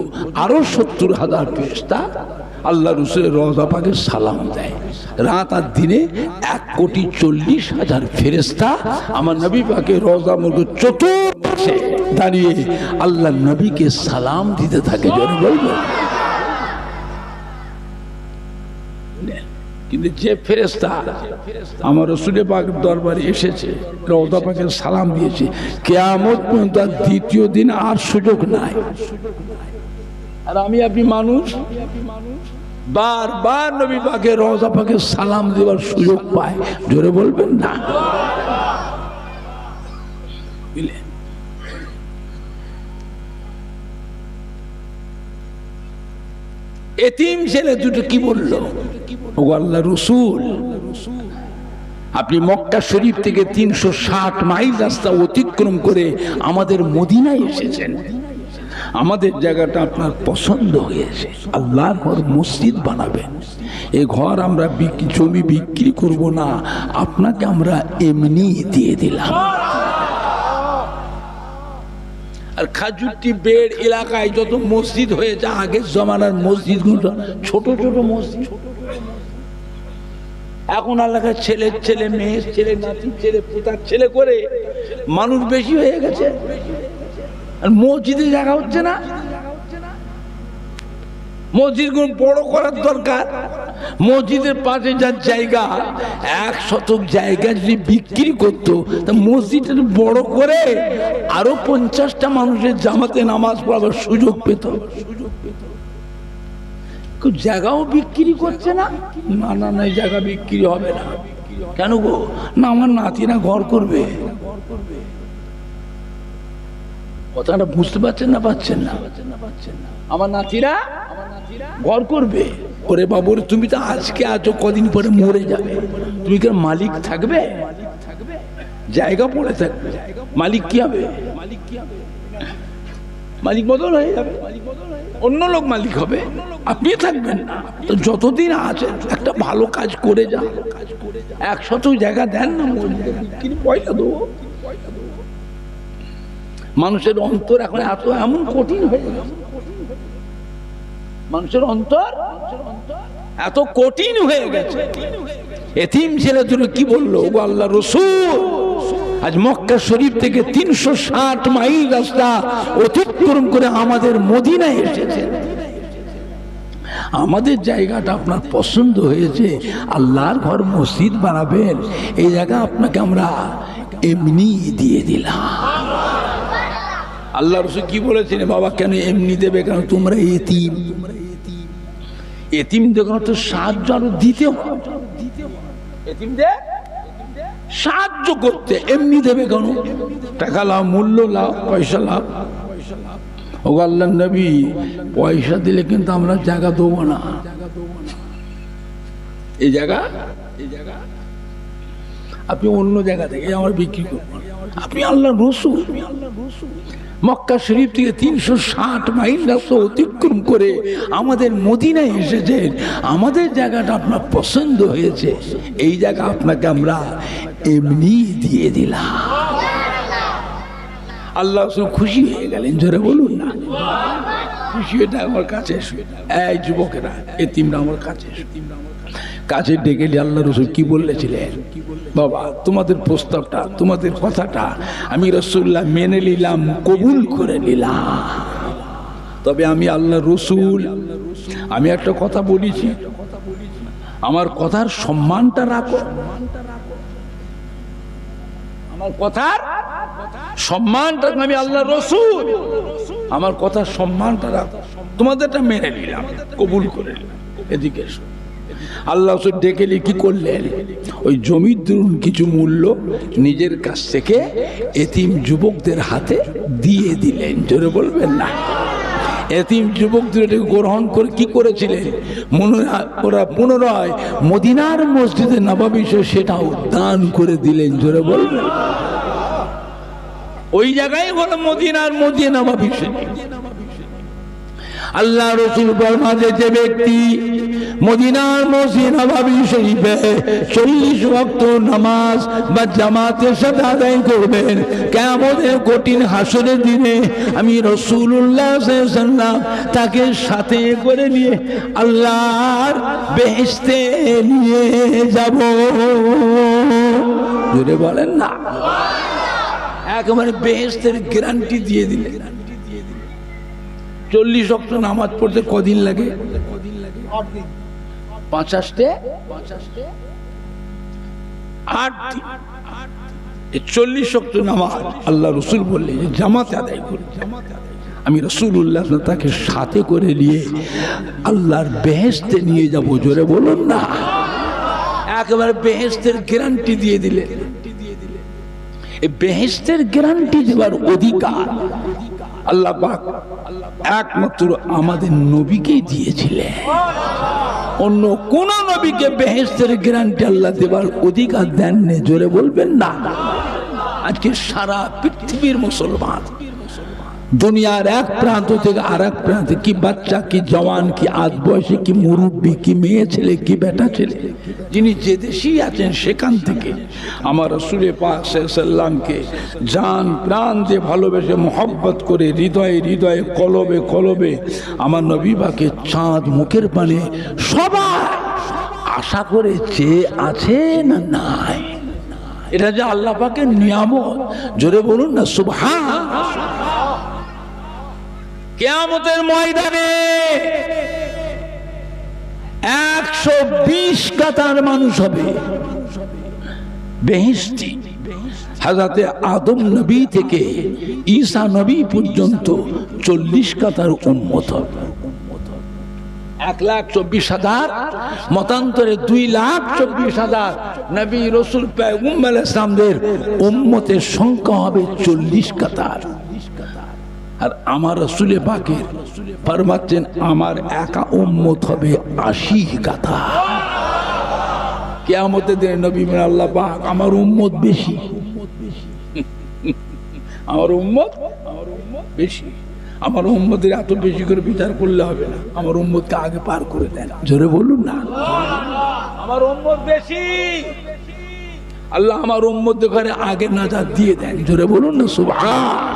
আরো 70,000 ফেরেশতা আল্লাহ রসুলের রওজা পাকে সালাম দেয়। রাত আর দিনে 1,40,000 ফেরেশতা আমার নবী পাকের রওজা মুবারক চতুর্পাশে দাঁড়িয়ে আল্লাহ নবীকে সালাম দিতে থাকে, জোরে বলবেন। কিন্তু যে ফেরেশতা আমার রাসূল পাকের দরবারে এসেছে, রওজা পাকে সালাম দিয়েছে, কিয়ামত পর্যন্ত দ্বিতীয় দিন আর সুযোগ নাই। আর আমি আপনি মানুষ বারবার নবী পাকের রওজা পাকে সালাম দেওয়ার সুযোগ পায়, জোরে বলবেন না। এতিম ছেলে দুটো কি বলল, ও আল্লাহ রসুল, আপনি মক্কা শরীফ থেকে 360 মাইল রাস্তা অতিক্রম করে আমাদের মদিনায় এসেছেন, আমাদের জায়গাটা আপনার পছন্দ হয়েছে, আল্লাহর ঘর মসজিদ বানাবেন। এই ঘর আমরা জমি বিক্রি করব না, আপনাকে আমরা এমনি দিয়ে দিলাম। আর খাজুরটি বেড় এলাকায় যত মসজিদ হয়েছে, আগের জমানার মসজিদগুলো ছোট ছোট মসজিদ, এখন এলাকায় ছেলের ছেলে, মেয়ের ছেলে, নাতির ছেলে, পুতার ছেলে করে মানুষ বেশি হয়ে গেছে, আর মসজিদে জায়গা হচ্ছে না। মসজিদগুলো বড় করার দরকার। মসজিদের পাশে যার জায়গা 1 শতক জায়গা যদি বিক্রি করতো, তা মসজিদটা বড় করে আরো 50টা মানুষের জামাতে নামাজ পড়াবার সুযোগ পেত। জায়গাও বিক্রি করছে না, না না না, জায়গা বিক্রি হবে না। কেন গো? না আমার নাতিরা ঘর করবে। কথাটা বুঝতে পারছেন না? পাচ্ছেন না? আমার নাতিরা ঘর করবে। ওরে বাবুরে, তুমি তো আজকে আছো, কদিন পরে মরে যাবে, তুমি কি মালিক থাকবে? জায়গা পড়ে থাকবে, মালিক কি হবে? মালিক বদল হয়ে যাবে, অন্য লোক মালিক হবে, আপনি থাকবেন না। তো যতদিন আছে একটা ভালো কাজ করে যান, 1 শতক জায়গা দেন না, পয়সা দেবো। মানুষের অন্তর এখন এমন কঠিন হয়ে গেছে, মানুষের অন্তর এত কঠিন হয়ে গেছে। এতিম ছেলে দুটো কি বললো, ও আল্লাহ রসুল, আজ মক্কা শরীফ থেকে 360 মাইল রাস্তা অতিক্রম করে আমাদের মদিনায় এসেছে, আমাদের জায়গাটা আপনার পছন্দ হয়েছে, আল্লাহর ঘর মসজিদ বানাবেন, এই জায়গা আপনাকে আমরা এমনি দিয়ে দিলাম। আল্লাহ রসুল কি বলেছেন, বাবা কেন এমনি দেবে? কেন তোমরা এতিম, এতিম দেখো তো সাহায্য আরো দিতে হবে। এতিমদের সাহায্য করতে। এমনি দেবে কেন? টাকা লাভ, মূল্য লাভ, পয়সা লাভ। ও আল্লাহর নবী, পয়সা দিলে কিন্তু আমরা জায়গা দেবো না। এই জায়গা আপনি অন্য জায়গা থেকে আমার বিক্রি করবেন। আপনি আল্লাহর রাসূল, মক্কা শরীফ থেকে 360 মাইল রাস্তা অতিক্রম করে আমাদের মদিনায় এসেছেন। আমাদের জায়গাটা আপনার পছন্দ হয়েছে, এই জায়গা আপনাকে আমরা এমনি দিয়ে দিলাম। আল্লাহ রাসূল খুশি হয়ে গেলেন, জোরে বলুন না। খুশি হয়ে আমার কাছে এসো, এই যুবকেরা, এতিমরা আমার কাছে এসো। কাছে ডেকে আল্লাহ রাসূল কি বলেছিলেন? বাবা, তোমাদের প্রস্তাবটা, তোমাদের কথাটা আমি রাসূলুল্লাহ মেনে নিলাম, কবুল করে নিলাম। তবে আমি আল্লাহ রাসূল, আমি একটা কথা বলেছি, আমার কথার সম্মানটা রাখো। আমার কথার সম্মানটা, আমি আল্লাহ রাসূল, আমার কথার সম্মানটা রাখো। তোমাদেরটা মেনে নিলাম, কবুল করে নিলাম। এদিকে এসো। আল্লাহ ডেকে কি করলেন? ওই জমির দরুন কিছু মূল্য নিজের কাছ থেকে এতিম যুবকদের হাতে দিয়ে দিলেন। জোরে বলবেন না। এতিম যুবকদের গ্রহণ করে কি করেছিলেন? ওরা পুনরায় মদিনার মসজিদে নববী সেটাও দান করে দিলেন। জোরে বলবেন। ওই জায়গায় হলো মদিনার মসজিদ নববী। আল্লাহ রাসূল ফরমাতে, যে ব্যক্তি মদিনার মসজিদ নববী শরীফে 40 ওয়াক্ত নামাজ বা জামাতের সাথে আদায় করবেন, কিয়ামতের কঠিন হাসরের দিনে আমি রাসূলুল্লাহ সাল্লাল্লাহু আলাইহি ওয়াসাল্লাম তাকে সাথে করে নিয়ে আল্লাহর বেহেশতে নিয়ে যাব। জোরে বলেন না। একেবারে বেহেশতের গ্যারান্টি দিয়ে দিলেন। 40 ওয়াক্ত নামাজ পড়তে কদিন লাগে? 50 8 দিন। 40 ওয়াক্ত নামাজ আল্লাহ রাসূল বললেন যে জামাতে আদায় করুন। আমি রাসূলুল্লাহ তাকে সাথে করে নিয়ে আল্লাহর বেহেশতে নিয়ে যাব। জোরে বলুন না। একেবারে বেহেশতের গ্যারান্টি দিয়ে দিলেন। এই বেহেশতের গ্যারান্টি দেওয়ার অধিকার আল্লাহ পাক একমাত্র আমাদের নবীকেই দিয়েছিলেন। অন্য কোন নবীকে বেহেশতের গ্যারান্টি আল্লাহ দেওয়ার অধিকার দেননি। জোরে বলবেন না। আজকে সারা পৃথিবীর মুসলমান দুনিয়ার এক প্রান্ত থেকে আর এক প্রান্তে, কি বাচ্চা, কি জওয়ান, কি আধ বয়সী, কি মুরব্বী, কি মেয়ে ছেলে, কি বেটা ছেলে, যিনি যে দেশেই আছেন সেখান থেকে আমার রাসূল পাক সাল্লাল্লাহু আলাইহি ওয়াসাল্লামকে জান প্রাণ দিয়ে ভালোবেসে মহব্বত করে হৃদয়ে হৃদয়ে কলবে কলবে আমার নবী পাকের চাঁদ মুখের পানে সবাই আশা করে চেয়ে আছে না নাই? এটা যে আল্লাহ পাকের নিয়ামত। জোরে বলুন না সুবহানাল্লাহ। কিয়ামতের ময়দানে 120 কাতার মানুষ হবে বেহেশতি। হযরতে আদম নবী থেকে ঈসা নবী পর্যন্ত 40 কাতার উম্মত হবে। 1,24,000, মতান্তরে 2,24,000 নবী রাসূল পয়গম্বর ইসলামদের উম্মতের সংখ্যা হবে 40 কাতার। আর আমার রাসূল পাকের ফরমাচ্ছেন আমার একা উম্মত হবে 80 কাতার। কিয়ামতের দিনে নবী বলেন, আল্লাহ পাক আমার উম্মত বেশি, আমার উম্মত বেশি। আমার উম্মতের এত বেশি করে বিচার করলে হবে না, আমার উম্মতকে আগে পার করে দেন। জোরে বলুন না। আমার উম্মত বেশি, আল্লাহ আমার উম্মতদের ঘরে আগে নাজাত দিয়ে দেন। জোরে বলুন না সুবহানাল্লাহ।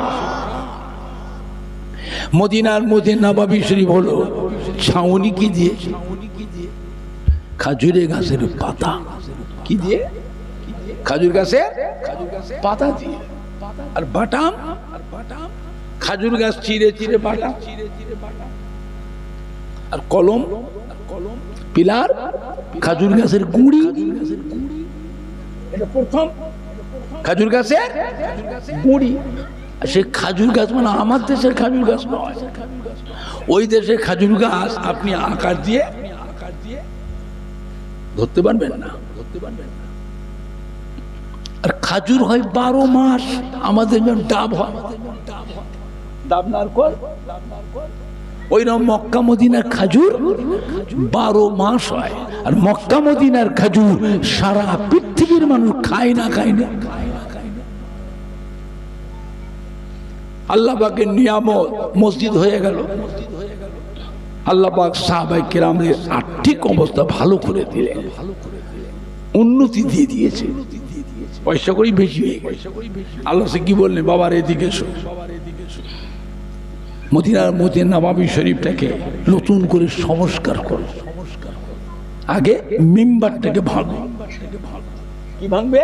মদিনার মধ্যে নববী শরীফ হলো ছাউনি কি দিয়ে? খাজুরের গাছের পাতা। কি দিয়ে? খাজুর গাছের পাতা দিয়ে। আর বাটাম, খাজুর গাছ চিরে চিরে বাটাম। আর কলম, পিলার, খাজুর গাছের গুঁড়ি। এটা প্রথম খাজুর গাছের গুঁড়ি। সে খাজুর গাছ মানে আমার দেশের খাজুর গাছ নয়, ওই দেশের খাজুর গাছ আপনি আকার দিয়ে ধরতে পারবেন না। আর খাজুর হয় 12 মাস, আমাদের যেমন ডাব হয়, ডাব নারকল, ওইরকম মক্কা মদিনার খাজুর 12 মাস হয়। আর মক্কা মদিনার খাজুর সারা পৃথিবীর মানুষ খায় না। আল্লাহ পাকের নিয়ামত, মসজিদ হয়ে গেল। আল্লাহ পাক সাহাবায়ে কেরামের আর্থিক অবস্থা ভালো করে দিলেন, উন্নতি দিয়ে দিয়েছে, পয়সা করি বেশি হয়ে গেছে। আল্লাহ সে কি বললেন, বাবার এদিকে এসো, মদিনার মধ্যে নববী শরীফটাকে নতুন করে সংস্কার করো। আগে মিম্বারটাকে ভাঙো। কি ভাঙবে?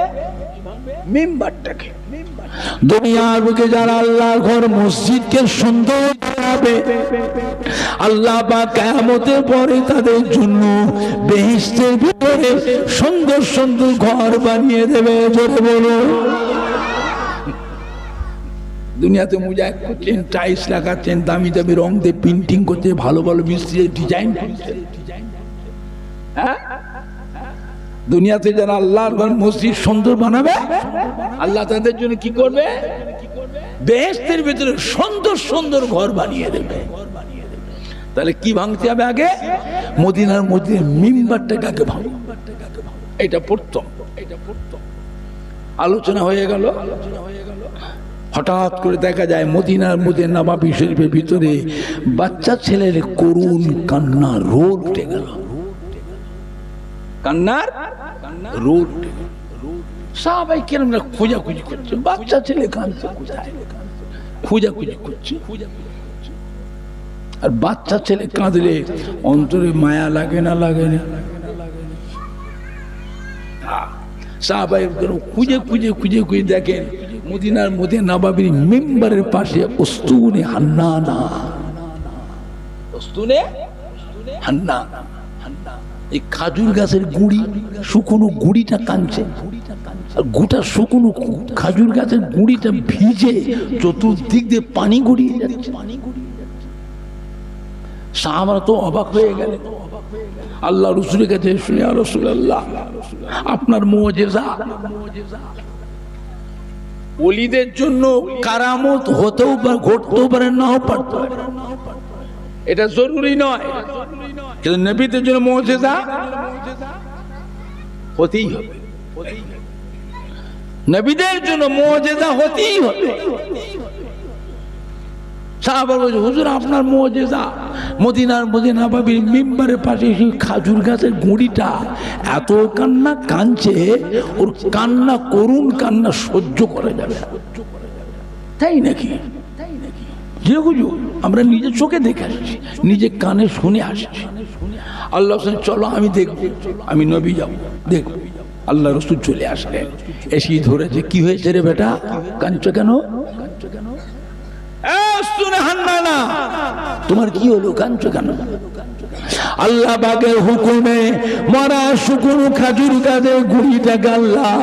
মিম্বারটাকে। দুনিয়ার বুকে যারা আল্লাহর ঘর মসজিদকে সুন্দর বানাবে, আল্লাহ পাক কিয়ামতের পরে তাদের জন্য বেহেশতের ভিতরে সুন্দর সুন্দর ঘর বানিয়ে দেবে। জোরে বলো। দুনিয়াতে মুজাহিদ করছেন, টাইলস লাগাচ্ছেন, দামি দামি রং দিয়ে পেন্টিং করছে, ভালো ভালো মিস্ত্রি ডিজাইন করছে। হ্যাঁ, দুনিয়াতে যারা আল্লাহর ঘর মসজিদ সুন্দর বানাবে, আল্লাহ তাদের জন্য কি করবে? বেহেশতের ভিতরে সুন্দর সুন্দর ঘর বানিয়ে দেবে। তাহলে কি ভাঙতে হবে? আগে মদিনার মধ্যে মিম্বারটাকে আগে ভাঙো। এটা প্রথম আলোচনা হয়ে গেল। হঠাৎ করে দেখা যায় মদিনার মধ্যে নববী শরীফের ভিতরে বাচ্চা ছেলের করুণ কান্না রোল উঠে গেল। কান্নার রোল সাহাবায়ে কেরামরা খোঁজাখুঁজি করছে, বাচ্চা ছেলে কাঁদছে কোথায়, খোঁজাখুঁজি করছে। আর বাচ্চা ছেলে কাঁদলে অন্তরে মায়া লাগে না? লাগে না? সাহাবায়ে কেরাম খুঁজে দেখেন মদিনার মধ্যে নববীর মিম্বারের পাশে উস্তুনে হান্নানা, উস্তুনে হান্নানা, এই খাজুর গাছের গুড়ি, শুকনো গুড়িটা কাঁদছে। আর গোটা শুকনো খাজুর গাছের গুড়িটা ভিজে চতুর্দিক দিয়ে পানি গড়িয়ে যাচ্ছে। সাহাবারা তো অবাক হয়ে গেলেন। আল্লাহ রাসূলের কাছে শুনে, ইয়া রাসূলুল্লাহ, আপনার মুজিজা। ওলিদের জন্য কারামত হতেও পারে, ঘটতেও পারে, নাও পারতে পারে, এটা জরুরি নয়। কিন্তু নবীদের জন্য মুজিজা হতেই হবে। নবীদের জন্য মুজিজা হতেই হবে। সাহাবা বলছে, হুজুর আপনার মুজিজা। মদিনার মধ্যে নববীর মিম্বারের পাশে সেই খাজুর গাছের গুঁড়িটা এত কান্না কাঁদছে, ওর কান্না, করুণ কান্না সহ্য করা যাবে না। তাই নাকি? যে হুজুর আমরা নিজের চোখে দেখে আসছি, নিজে কানে শুনে আসছি। আল্লাহ চলো আমি দেখবো, আমি নবী যাবো দেখবো। আল্লাহ রাসূল চলে আসলেন, এসে ধরেছে, কি হয়েছে রে বেটা, কাঁদছো কেন? তোমার কি হলো, কাঁদছো কেন? আল্লাহ পাকের হুকুমে মরা শুকনো খাজুর গাছের গুড়িটাকে আল্লাহ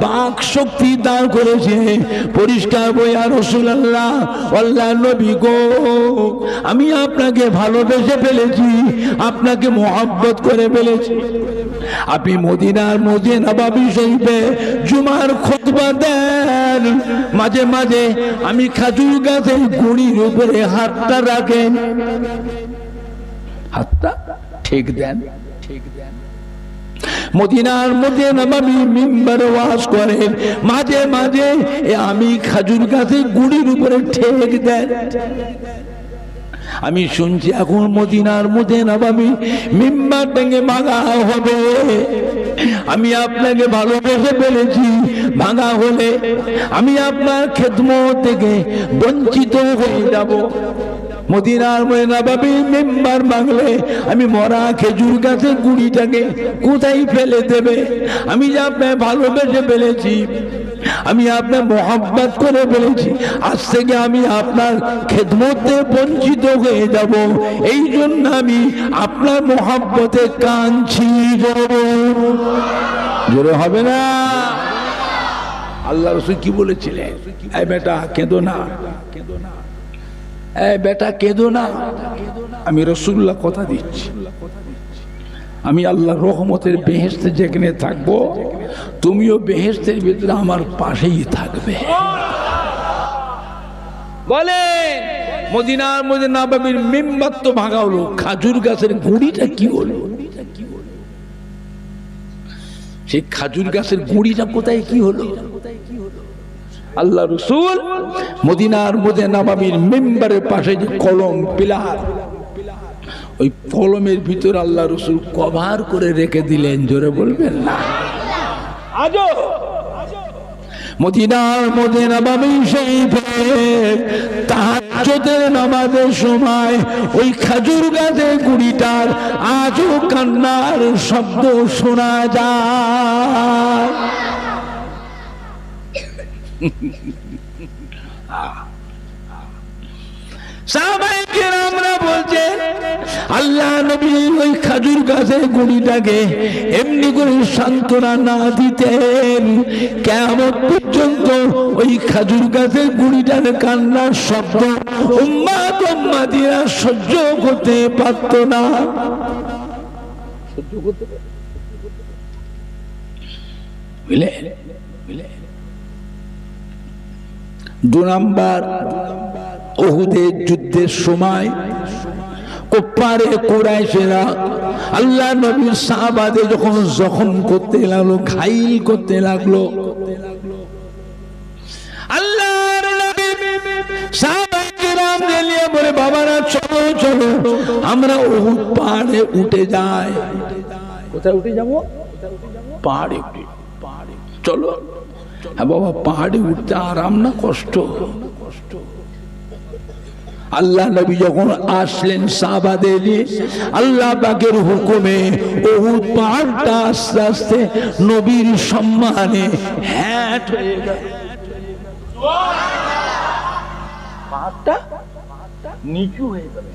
বাক শক্তি দান করেছে। পরিষ্কার বইয়া রাসূলুল্লাহ, আল্লাহ নবী গো, আমি আপনাকে ভালোবেসে ফেলেছি, আপনাকে মহব্বত করে ফেলেছি। আপনি মদিনার মধ্যে নববী শরীফে জুমার খুতবা দেন, মাঝে মাঝে আমি খাজুর গাছের গুড়ির উপরে হাতটা রাখেন, হাতটা ঠিক দেন। মদিনার মধ্যে নববী মিম্বারে ওয়াজ করেন, মাঝে মাঝে আমি খাজুর গাছের গুড়ির উপরে ঠেক দেন। আমি শুনছি এখন মদিনার মধ্যে নববী মিম্বার ভেঙে ভাঙা হবে। আমি আপনাকে ভালোবেসে ফেলেছি, ভাঙা হলে আমি আপনার খেদমত থেকে বঞ্চিত হয়ে যাব। মদিনার মধ্যে নববী মিম্বার ভাঙলে আমি মরা খেজুর গাছের গুড়িটাকে কোথায় ফেলে দেবে? আমি যে আপনাকে ভালোবেসে ফেলেছি, আমি আপনার মোহাব্বত করে ফেলেছি, আজ থেকে আমি আপনার খেদমতে বঞ্চিত হয়ে যাব। এই জন্য আমি আপনার মোহাব্বতে কাঁদছি। জোরে হবে না? আল্লাহ রাসূল কি বলেছিলেন? এই বেটা কেঁদো না, এই বেটা কেঁদো না। আমি রাসূলুল্লাহ কথা দিচ্ছি, আমি আল্লাহর রহমতের বেহেশতে যেখানে থাকবো, তুমিও বেহেশতের ভিতরে আমার পাশেই থাকবে। বলে মদিনার মধ্যে নববীর মিম্বার তো ভাঙা হলো, খাজুর গাছের গুঁড়িটা কি হলো? সেই খাজুর গাছের গুঁড়িটা কোথায় কি হলো? আল্লাহ রাসূল মদিনার মধ্যে নববীর মিম্বারের পাশে যে কলম পিলার, ওই কলমের ভিতর আল্লাহ রাসূল কভার করে রেখে দিলেন। জোরে বলবেন না? আজও মদিনার মধ্যে নববী শরীফে তাহাজ্জুদের নামাজের সময় ওই খাজুর গাছের গুঁড়িটার আজও কান্নার শব্দ শোনা যায়। সাহাবায়ে কেরামরা বলছেন, আল্লাহ নবী ওই খাজুর গাছের গুঁড়িটাকে এমনি করে সান্ত্বনা না দিতেন, কিয়ামত পর্যন্ত ওই খাজুর গাছের গুঁড়িটার কান্নার শব্দ উম্মাত উম্মাতিরা সহ্য করতে পারত না। সহ্য করতে বুঝলে? 2 নাম্বার, উহুদের যুদ্ধের সময় কুফারে কুরাইশেরা আল্লাহ নবীর সাহাবাদের যখন জখম করতে লাগলো, ঘাইল করতে লাগলো, আল্লাহর নবী সাহাবায়ে কেরামদের নিয়ে বলে, বাবারা চলো চলো আমরা উহুদ পাহাড়ে উঠে যাই। কোথায় উঠে যাব? পাহাড়ে উঠে। চলো। হ্যাঁ বাবা, পাহাড়ে উঠতে আরাম না কষ্ট? আল্লাহ নবী যখন আসলেন সাহাবাদের নিয়ে, আল্লাহ পাকের হুকুমে উহুদ পাহাড়টা আস্তে আস্তে নবীর সম্মানে হ্যাট হয়ে গেল। পাহাড়টা নিচু হয়ে গেল।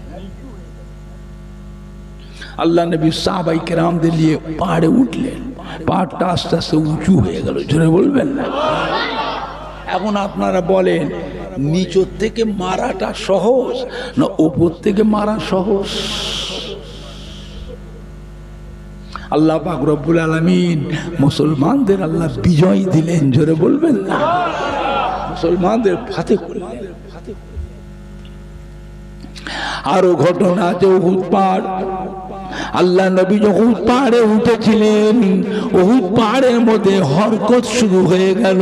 আল্লাহ নবী সাহাবায়ে কেরামদের নিয়ে পাহাড়ে উঠলেন, পাহাড়টা আস্তে আস্তে উঁচু হয়ে গেল। জোরে বলবেন না? এখন আপনারা বলেন, নিচের থেকে মারাটা সহজ না উপর থেকে মারা সহজ? আল্লাহ পাক রব্বুল আলামিন মুসলমানদের আল্লাহ বিজয় দিলেন। জোরে বলবেন না? মুসলমানদের ফাতে করলেন। আরো ঘটনা আছে উহুদ পাহাড়। আল্লাহ নবী যখন পাহাড়ে উঠেছিলেন, উহুদ পাহাড়ের মধ্যে হরকত শুরু হয়ে গেল।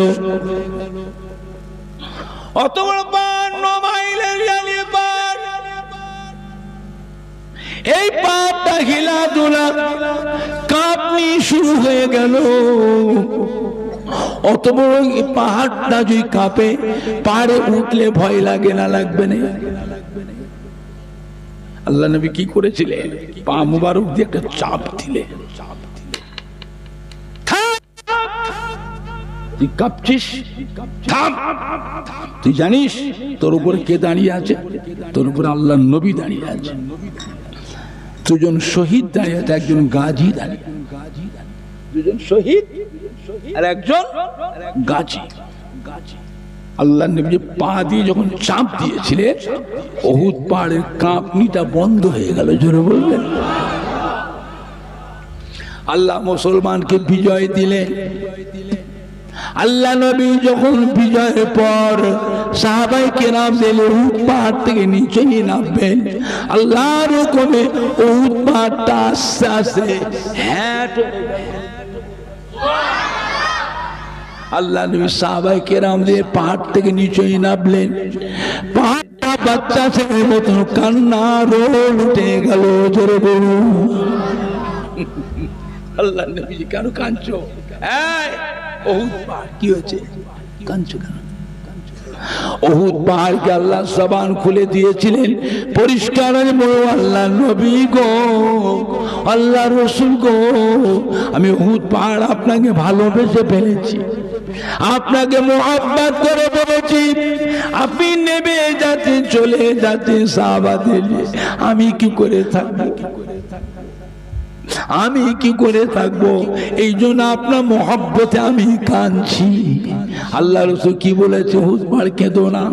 অত বড় পাহাড়, 9 মাইলের পাহাড়, এই পাহাড়টা হিলাদুলা কাঁপনি শুরু হয়ে গেল। অত বড় পাহাড়টা যদি কাঁপে, পাহাড়ে উঠলে ভয় লাগে না? লাগবে না? আল্লাহ নবী কি করেছিলেন? পা মুবারক দিয়ে একটা চাপ দিলেন। তুই কাঁপছিস, থাম। তুই জানিস তোর উপরে কে দাঁড়িয়ে আছে? তোর উপরে আল্লাহ নবী দাঁড়িয়ে আছে। 2 জন শহীদ দাঁড়িয়ে আছে, একজন গাজী দাঁড়িয়ে। 2 জন শহীদ আর একজন গাজী। আল্লাহ নবী পা দিয়ে যখন চাপ দিয়েছিলেন, উহুদ পাহাড়ের কাঁপনিটা বন্ধ হয়ে গেল। জোরে বলবেন? আল্লাহ মুসলমানকে বিজয় দিলেন। আল্লাহ নবী যখন বিজয়ের পর সাহাবায়ে কেরামদের উহুদ পাহাড় থেকে নিচে নামবেন, আল্লাহর হুকুমে উহুদ পাহাড়টা আস্তে আস্তে হ্যাট। আল্লাহ নবী সাহাবায়ে কেরামদের পাহাড় থেকে নিচে নামলেন, পাহাড়টা বাচ্চা ছেলের মতো কান্না রোল উঠে গেল। জোরে বলুন আল্লাহ নবী, কেন কাঁদছো? উহুদ পাহাড় কি হয়েছে? কাঁদছো কেন? উহুদ পাহাড়কে আল্লাহ জবান খুলে দিয়েছিলেন পরিষ্কার, আল্লাহ নবী গো, আল্লাহ রাসূল গো, আমি উহুদ পাহাড় আপনাকে ভালোবেসে ফেলেছি, আপনাকে মুহাব্বত করে বলেছি, আপনি নেবে যাতে চলে যাতে সাহাবাদের, আমি কি করে থাকবো? আমি কি করে থাকবো? এই জন্য আপনার মহব্বতে আমি কাঁদছি। আল্লাহ রাসূল কি বলেছে? উহুদ পাহাড় কেঁদো না,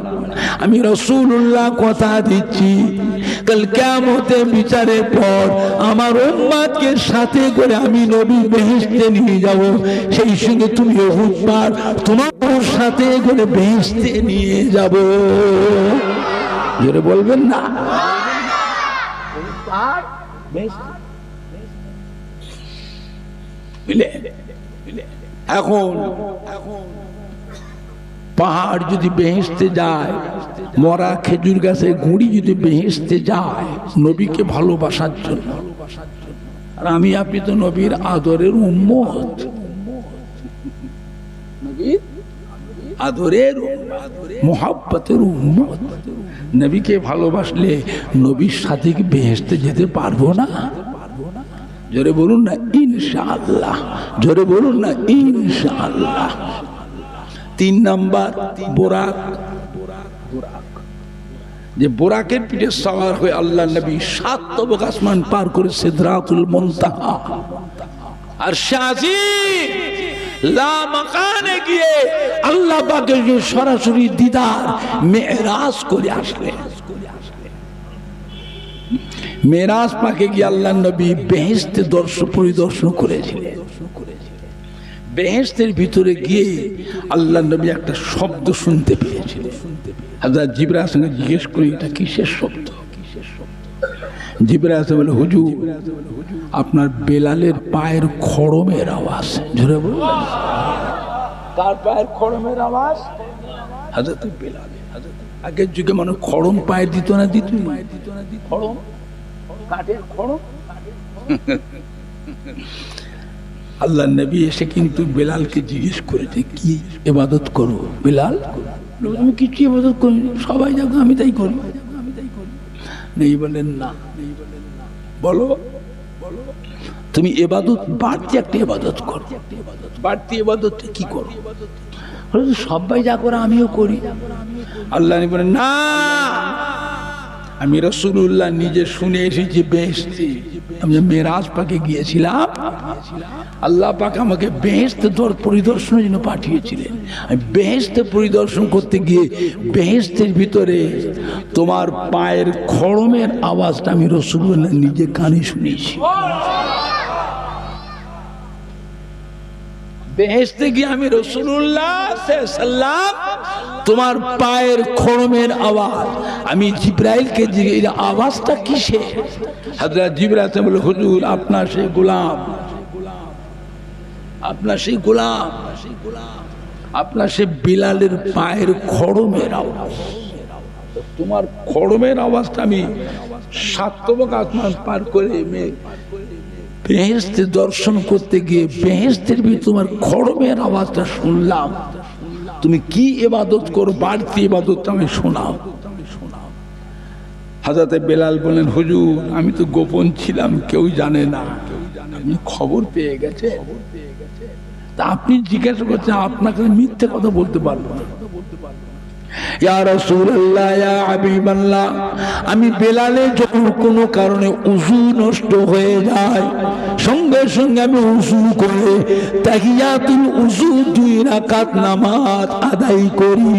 আমি রাসূলুল্লাহ কথা দিচ্ছি, কাল কিয়ামতে বিচারের পর আমার উম্মতকে সাথে করে আমি নবী বেহেশতে নিয়ে যাব, সেই সঙ্গে তুমি উহুদ পাহাড় তোমার সাথে করে বেহেশতে নিয়ে যাব। জোরে বলবেন না? এখন পাহাড় যদি বেহেশতে যায়, মরা খেজুর গাছে গুঁড়ি যদি বেহেশতে যায় নবীকে ভালোবাসার জন্য, আর আমি আপনি তো নবীর আদরের উম্মত, আদরের মোহাব্বতের উম্মত। নবীকে ভালোবাসলে নবীর সাথে কি বেহেশতে যেতে পারবো না? জোরে বলুন না ইনশাআল্লাহ, জোরে বলুন না ইনশাআল্লাহ। 3 নাম্বার বোরাক। যে বোরাকের পিঠে সওয়ার হয়ে আল্লাহ নবী 7 তবক আসমান পার করে সিদরাতুল মুনতাহা আর শাজিম লা মাকানে গিয়ে আল্লাহ পাকের সরাসরি দিদার মেরাজ করে আসলেন। মেরাজ পাকে গিয়ে আল্লাহ নবী বেহেশতে পরিদর্শন করেছিলেন। বেহেশতের ভিতরে গিয়ে আল্লাহ নবী একটা শব্দ শুনতে পেয়েছিলেন। হযরত জিবরাইল সঙ্গে জিজ্ঞেস করি এটা কিসের শব্দ? জিবরাইল বলে হুজুর আপনার বেলালের পায়ের খড়মের আওয়াজ। জোরে বলুন কার পায়ের খড়মের আওয়াজ? হযরত বেলাল। আগের যুগে মানুষ খড়ম পায়ে দিত না, দিত খড়ম, কাঠের খড়ম। আল্লাহ নবী এসে কিন্তু বেলালকে জিজ্ঞেস করেছে কি ইবাদত করো বেলাল? আমি কিছু ইবাদত করি, সবাই যাবো আমি তাই করি। নেই বলেন না, বলো তুমি ইবাদত বাড়তি একটা ইবাদত করো। বাড়তি ইবাদত কি করো? সবাই যা করে আমিও করি। আল্লাহ বলেন না, আমি রাসূলুল্লাহ নিজে শুনে এসেছি বেহেশতে। আমি মেরাজ পাকে গিয়েছিলাম, আল্লাহ পাক আমাকে বেহেশতে পরিদর্শনের জন্য পাঠিয়েছিলেন। আমি বেহেশতে পরিদর্শন করতে গিয়ে বেহেশতের ভিতরে তোমার পায়ের খড়মের আওয়াজটা আমি রাসূলুল্লাহ নিজে কানে শুনেছি। বেহেশতে গিয়ে আমি রাসূলুল্লাহ সাল্লাল্লাহু তোমার পায়ের খড়মের আওয়াজ, আমি জিবরাইলকে জিজ্ঞেস আওয়াজটা কিসের? হযরত জিবরাইল বলে হুজুর আপনার সেই গোলাম, আপনার সেই গোলাম, আপনার সেই বিলালের পায়ের খড়মের আওয়াজ। তোমার খড়মের আওয়াজটা আমি 7 তবক আসমান পার করে বেহেশতে দর্শন করতে গিয়ে বেহেশতের ভিতরে তোমার খড়মের আওয়াজটা শুনলাম। তুমি কি ইবাদত করো? বাড়তি ইবাদত আমি শোনাও। হযরত বেলাল বলেন হুজুর আমি তো গোপন ছিলাম, কেউ জানে না, আপনি খবর পেয়ে গেছে, তা আপনি জিজ্ঞাসা করছেন, আপনাকে মিথ্যে কথা বলতে পারবো না। ইয়া রাসূলুল্লাহ, ইয়া হাবিবাল্লাহ, আমি বেলালে যখন কোনো কারণে উযু নষ্ট হয়ে যায় সঙ্গে সঙ্গে আমি উযু করে তাহিয়াতুল উযু 2 রাকাত নামাজ আদায় করি।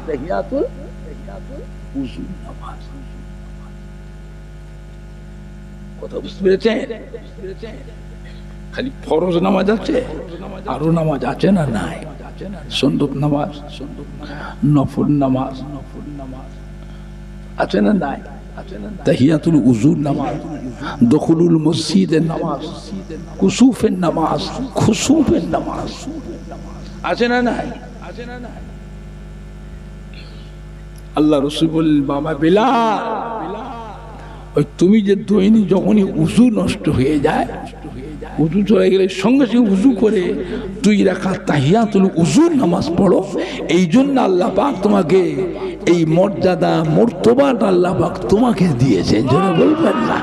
তাহিয়াতুল উযু নামাজ। কথা বুঝতে পেরেছেন? খালি ফরজ নামাজ আছে, আরো নামাজ আছে না? নাই। সুন্নত নামাজ, নফল নামাজ আছে না? নাই। তাহিয়াতুল উযুর নামাজ, দুখুলুল মসজিদের নামাজ, কুসুফের নামাজ, খুসুফের নামাজ আছে না? নাই। আল্লাহ রাসূল বললেন বাবা বেলাল, ওই তুমি যে দৈনিক যখনই উযু নষ্ট হয়ে যায়, উযু চলে গেলে সঙ্গে সঙ্গে উযু করে 2 রাকাত তাহিয়াতুল উযুর নামাজ পড়ো। এই জন্য আল্লাহ পাক তোমাকে এই মর্যাদা মর্তবাটা আল্লাহ পাক তোমাকে দিয়েছেন। জোরে বলবেন না?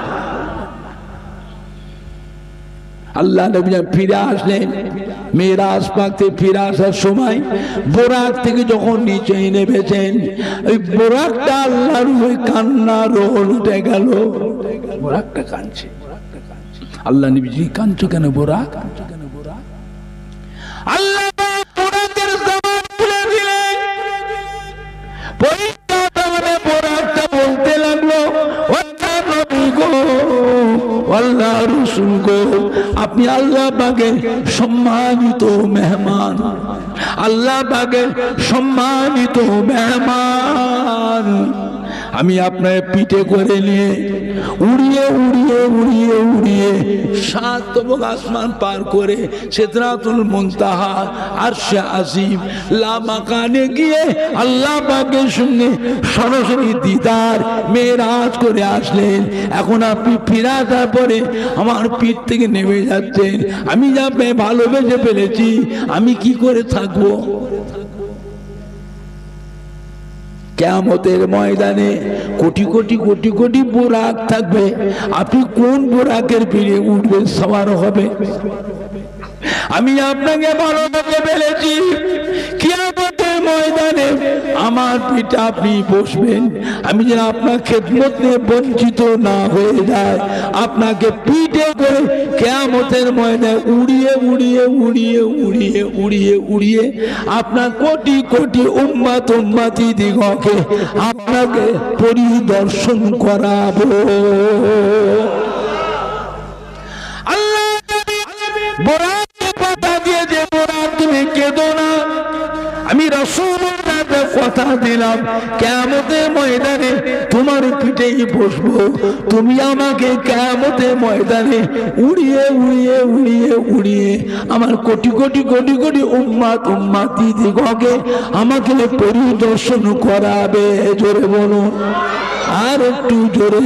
আল্লাহ নবী ফিরে আসলেন মেরাজ পাক থেকে ফিরে আসার সময় বোরাক থেকে যখন নিচে নেমেছেন, ওই বোরাকটা আল্লাহর হয়ে কান্না রোল উঠে গেল। বোরাকটা কাঁদছে। আল্লাহ নবীজি কাঁদছো কেন বোরাক? আল্লাহ বোরাকের জবান খুলে দিলেন, পরীক্ষা বোরাক আল্লাহ রাসূল গো, আপনি আল্লাহ পাকের সম্মানিত মেহমান, আল্লাহ পাকের সম্মানিত মেহমান। আমি আপনার পিঠে করে নিয়ে উড়িয়ে উড়িয়ে উড়িয়ে উড়িয়ে সাতম আসমান পার করে সিদরাতুল মুনতাহা আরশে আজিম লা মাকানে গিয়ে আল্লাহ পাকের সঙ্গে সরাসরি দিদার মেরাজ করে আসলেন। এখন আপনি ফিরার পরে আমার পিঠ থেকে নেমে যাচ্ছেন। আমি যা ভালোবেসে ফেলেছি, আমি কি করে থাকবো? কিয়ামতের ময়দানে কোটি কোটি কোটি কোটি বুরাক থাকবে, আপনি কোন বুরাকের পিঠে উঠবেন, সওয়ার হবে? আমি আপনাকে ভালোবেসে ফেলেছি, কিয়ামতের ময়দানে আমার পিঠে আপনি বসবেন। আমি যেন আপনার খেদমত নিয়ে বঞ্চিত না হয়ে যায়, আপনাকে পিঠে করে কিয়ামতের ময়দানে উড়িয়ে উড়িয়ে উড়িয়ে উড়িয়ে উড়িয়ে উড়িয়ে আপনার কোটি কোটি উম্মত উম্মতি দিগকে আপনাকে পরিদর্শন করাবো। আল্লাহ বোরাকের কথা দিয়ে যে বোরাক, তুমি কেঁদো না। আমি রাসূলুল্লাহকে কথা দিলাম, কিয়ামতের ময়দানে তোমার পিঠেই বসবো। তুমি আমাকে কিয়ামতের ময়দানে উড়িয়ে উড়িয়ে উড়িয়ে উড়িয়ে আমার কোটি কোটি কোটি কোটি উম্মত উম্মতি দিগকে আমাকে পরিদর্শন করাবে। জোরে বলুন, আর একটু জোরে।